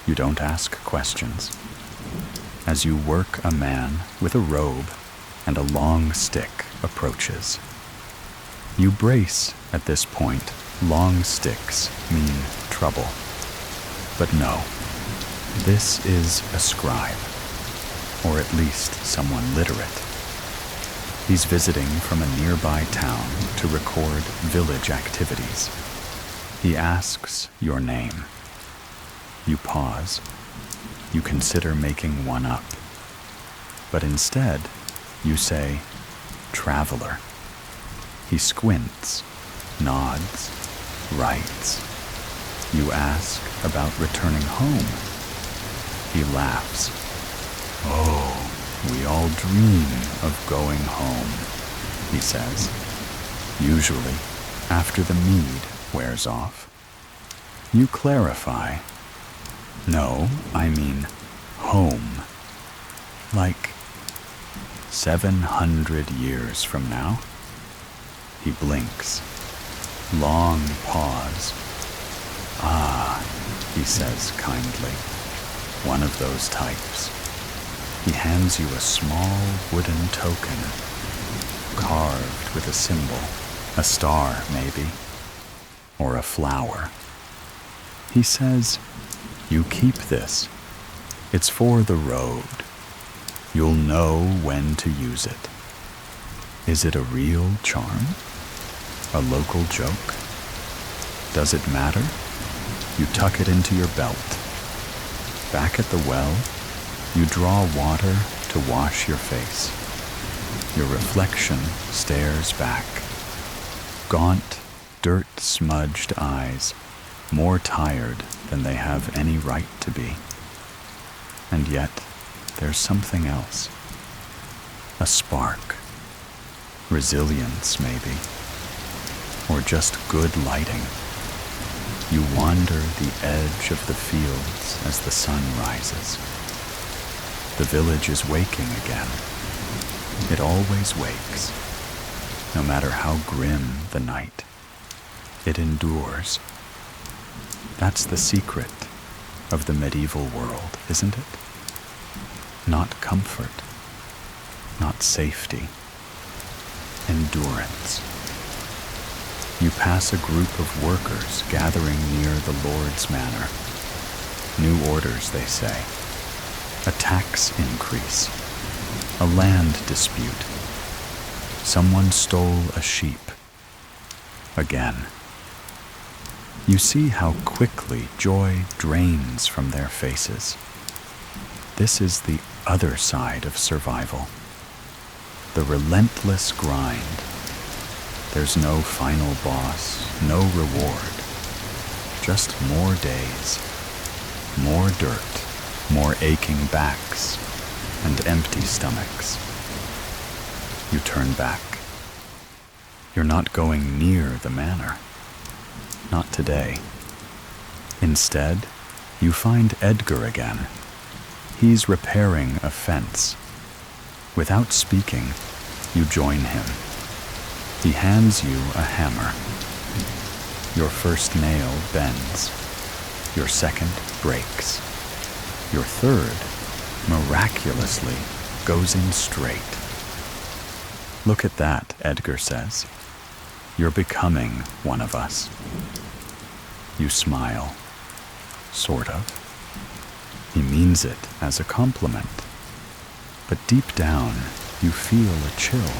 You don't ask questions. As you work, a man with a robe and a long stick approaches. You brace at this point. Long sticks mean trouble. But no, this is a scribe, or at least someone literate. He's visiting from a nearby town to record village activities. He asks your name. You pause. You consider making one up. But instead, you say, traveler. He squints, nods, writes. You ask about returning home. He laughs. Oh, we all dream of going home, he says, usually after the mead wears off. You clarify. No, I mean home. Like 700 years from now? He blinks. Long pause. Ah, he says kindly. One of those types. He hands you a small wooden token, carved with a symbol, a star maybe, or a flower. He says, you keep this. It's for the road. You'll know when to use it. Is it a real charm? A local joke? Does it matter? You tuck it into your belt. Back at the well, you draw water to wash your face. Your reflection stares back. Gaunt, dirt-smudged eyes, more tired than they have any right to be. And yet, there's something else. A spark. Resilience, maybe. Or just good lighting. You wander the edge of the fields as the sun rises. The village is waking again. It always wakes, no matter how grim the night. It endures. That's the secret of the medieval world, isn't it? Not comfort, not safety, endurance. You pass a group of workers gathering near the Lord's manor. New orders, they say. A tax increase. A land dispute. Someone stole a sheep. Again. You see how quickly joy drains from their faces. This is the other side of survival. The relentless grind. There's no final boss, no reward. Just more days, more dirt, more aching backs, and empty stomachs. You turn back. You're not going near the manor. Not today. Instead, you find Edgar again. He's repairing a fence. Without speaking, you join him. He hands you a hammer. Your first nail bends. Your second breaks. Your third, miraculously, goes in straight. Look at that, Edgar says. You're becoming one of us. You smile. Sort of. He means it as a compliment. But deep down, you feel a chill.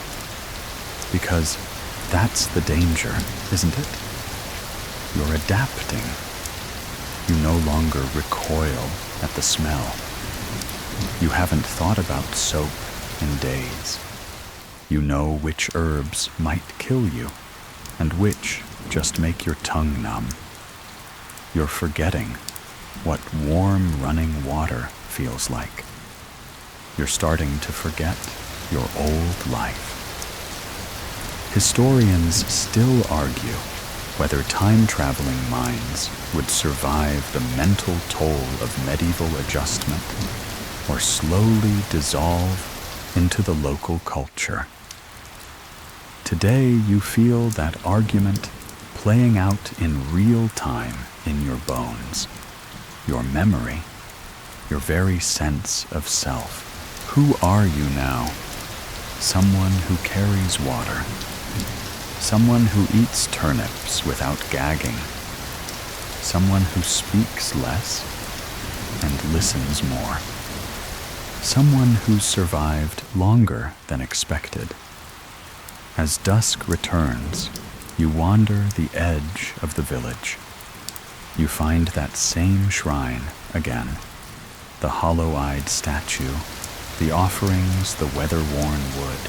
Because that's the danger, isn't it? You're adapting. You no longer recoil at the smell. You haven't thought about soap in days. You know which herbs might kill you, and which just make your tongue numb. You're forgetting what warm running water feels like. You're starting to forget your old life. Historians still argue whether time-traveling minds would survive the mental toll of medieval adjustment or slowly dissolve into the local culture. Today you feel that argument playing out in real time in your bones, your memory, your very sense of self. Who are you now? Someone who carries water. Someone who eats turnips without gagging. someone who speaks less and listens more, someone who's survived longer than expected. As dusk returns, you wander the edge of the village. You find that same shrine again, the hollow-eyed statue, the offerings, the weather-worn wood.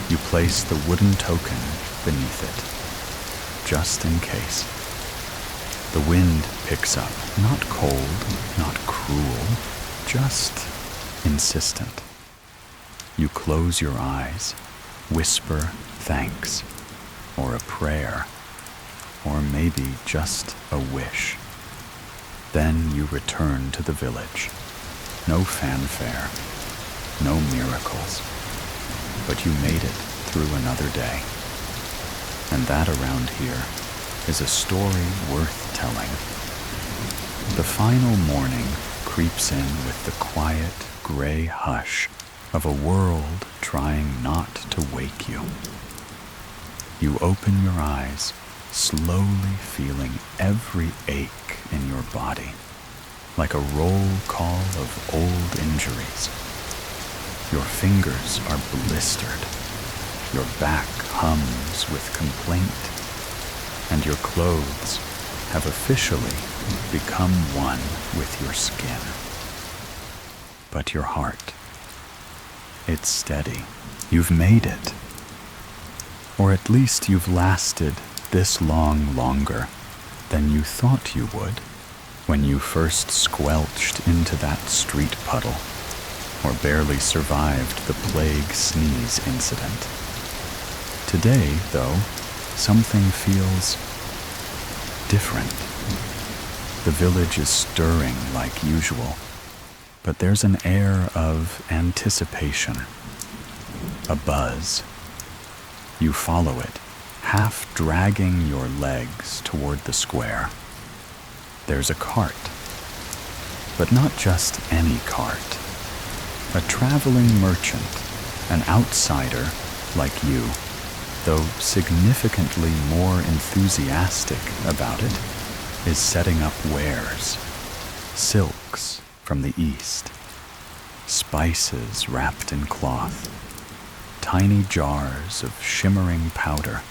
You place the wooden token beneath it, just in case. The wind picks up, not cold, not cruel, just insistent. You close your eyes, whisper thanks, or a prayer, or maybe just a wish. Then you return to the village. No fanfare, no miracles, but you made it through another day. And that around here is a story worth telling. The final morning creeps in with the quiet, gray hush of a world trying not to wake you. You open your eyes, slowly feeling every ache in your body, like a roll call of old injuries. Your fingers are blistered, your back hums with complaint, and your clothes have officially become one with your skin. But your heart, it's steady. You've made it. Or at least you've lasted this long longer than you thought you would when you first squelched into that street puddle, or barely survived the plague sneeze incident. Today, though, something feels different. The village is stirring like usual, but there's an air of anticipation, a buzz. You follow it, half dragging your legs toward the square. There's a cart, but not just any cart. A traveling merchant, an outsider like you, though significantly more enthusiastic about it, is setting up wares. Silks from the east, spices wrapped in cloth, tiny jars of shimmering powder.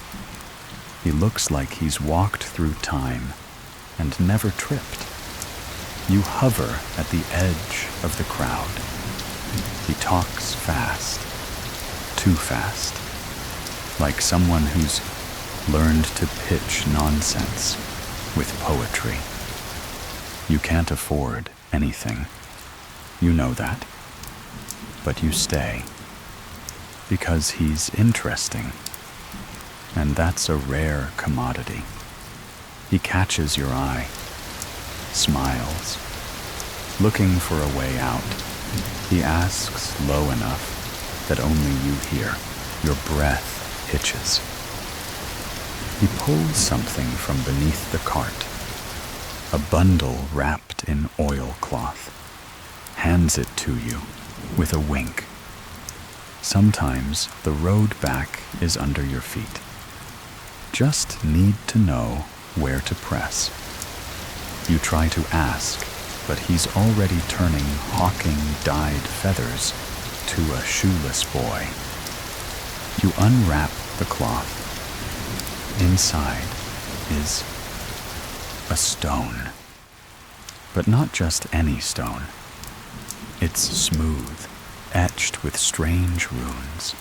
He looks like he's walked through time and never tripped. You hover at the edge of the crowd. He talks fast, too fast, like someone who's learned to pitch nonsense with poetry. You can't afford anything. You know that. But you stay. Because he's interesting. And that's a rare commodity. He catches your eye, smiles, looking for a way out. He asks low enough that only you hear. Your breath hitches. He pulls something from beneath the cart, a bundle wrapped in oilcloth, hands it to you with a wink. Sometimes the road back is under your feet. Just need to know where to press. You try to ask, but he's already turning hawking dyed feathers to a shoeless boy. You unwrap the cloth. Inside is a stone. But not just any stone. It's smooth, etched with strange runes.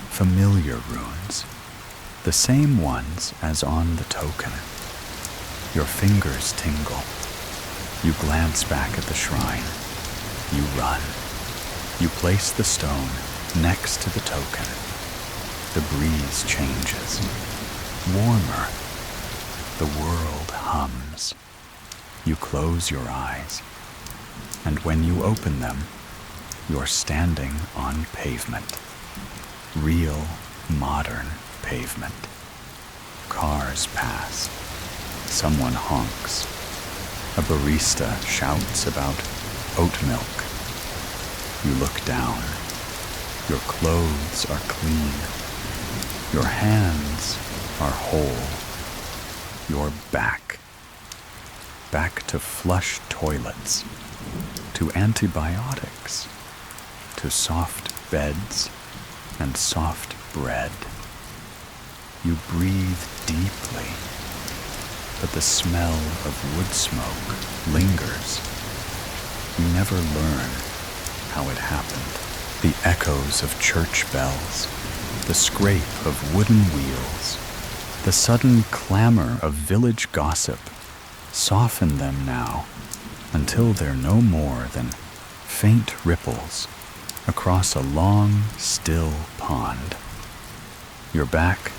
Familiar runes. The same ones as on the token. Your fingers tingle. You glance back at the shrine. You run. You place the stone next to the token. The breeze changes. Warmer. The world hums. You close your eyes. And when you open them, you're standing on pavement. Real, modern pavement. Cars pass. Someone honks. A barista shouts about oat milk. You look down. Your clothes are clean. Your hands are whole. Your back back to flush toilets, to antibiotics, to soft beds and soft bread. You breathe deeply, but the smell of wood smoke lingers. You never learn how it happened. The echoes of church bells, the scrape of wooden wheels, the sudden clamor of village gossip, soften them now until they're no more than faint ripples across a long, still pond. You're back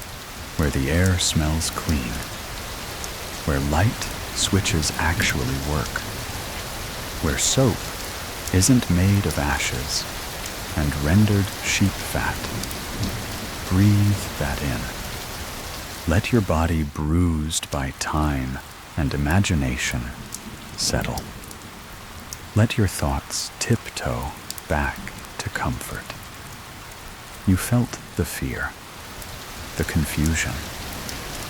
where the air smells clean, where light switches actually work, where soap isn't made of ashes and rendered sheep fat. Breathe that in. Let your body bruised by time and imagination settle. Let your thoughts tiptoe back to comfort. You felt the fear, the confusion,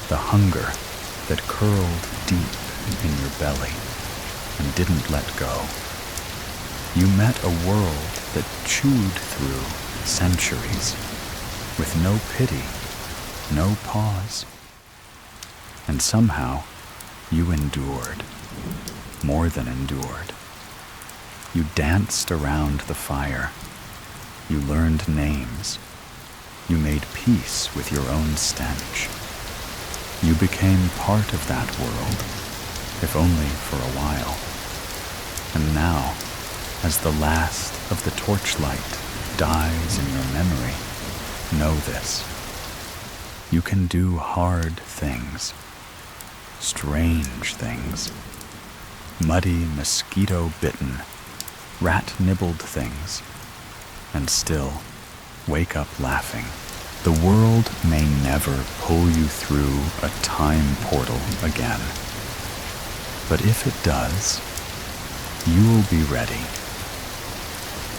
the hunger that curled deep in your belly and didn't let go. You met a world that chewed through centuries with no pity, no pause. And somehow you endured, more than endured. You danced around the fire. You learned names. You made peace with your own stench. You became part of that world, if only for a while. And now, as the last of the torchlight dies in your memory, know this. You can do hard things, strange things, muddy, mosquito-bitten, rat-nibbled things, and still wake up laughing. The world may never pull you through a time portal again. But if it does, you will be ready.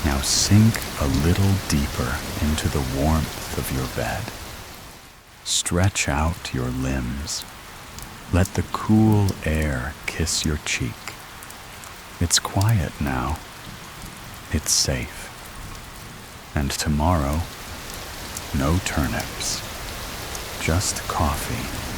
Now sink a little deeper into the warmth of your bed. Stretch out your limbs. Let the cool air kiss your cheek. It's quiet now. It's safe. And tomorrow, no turnips, just coffee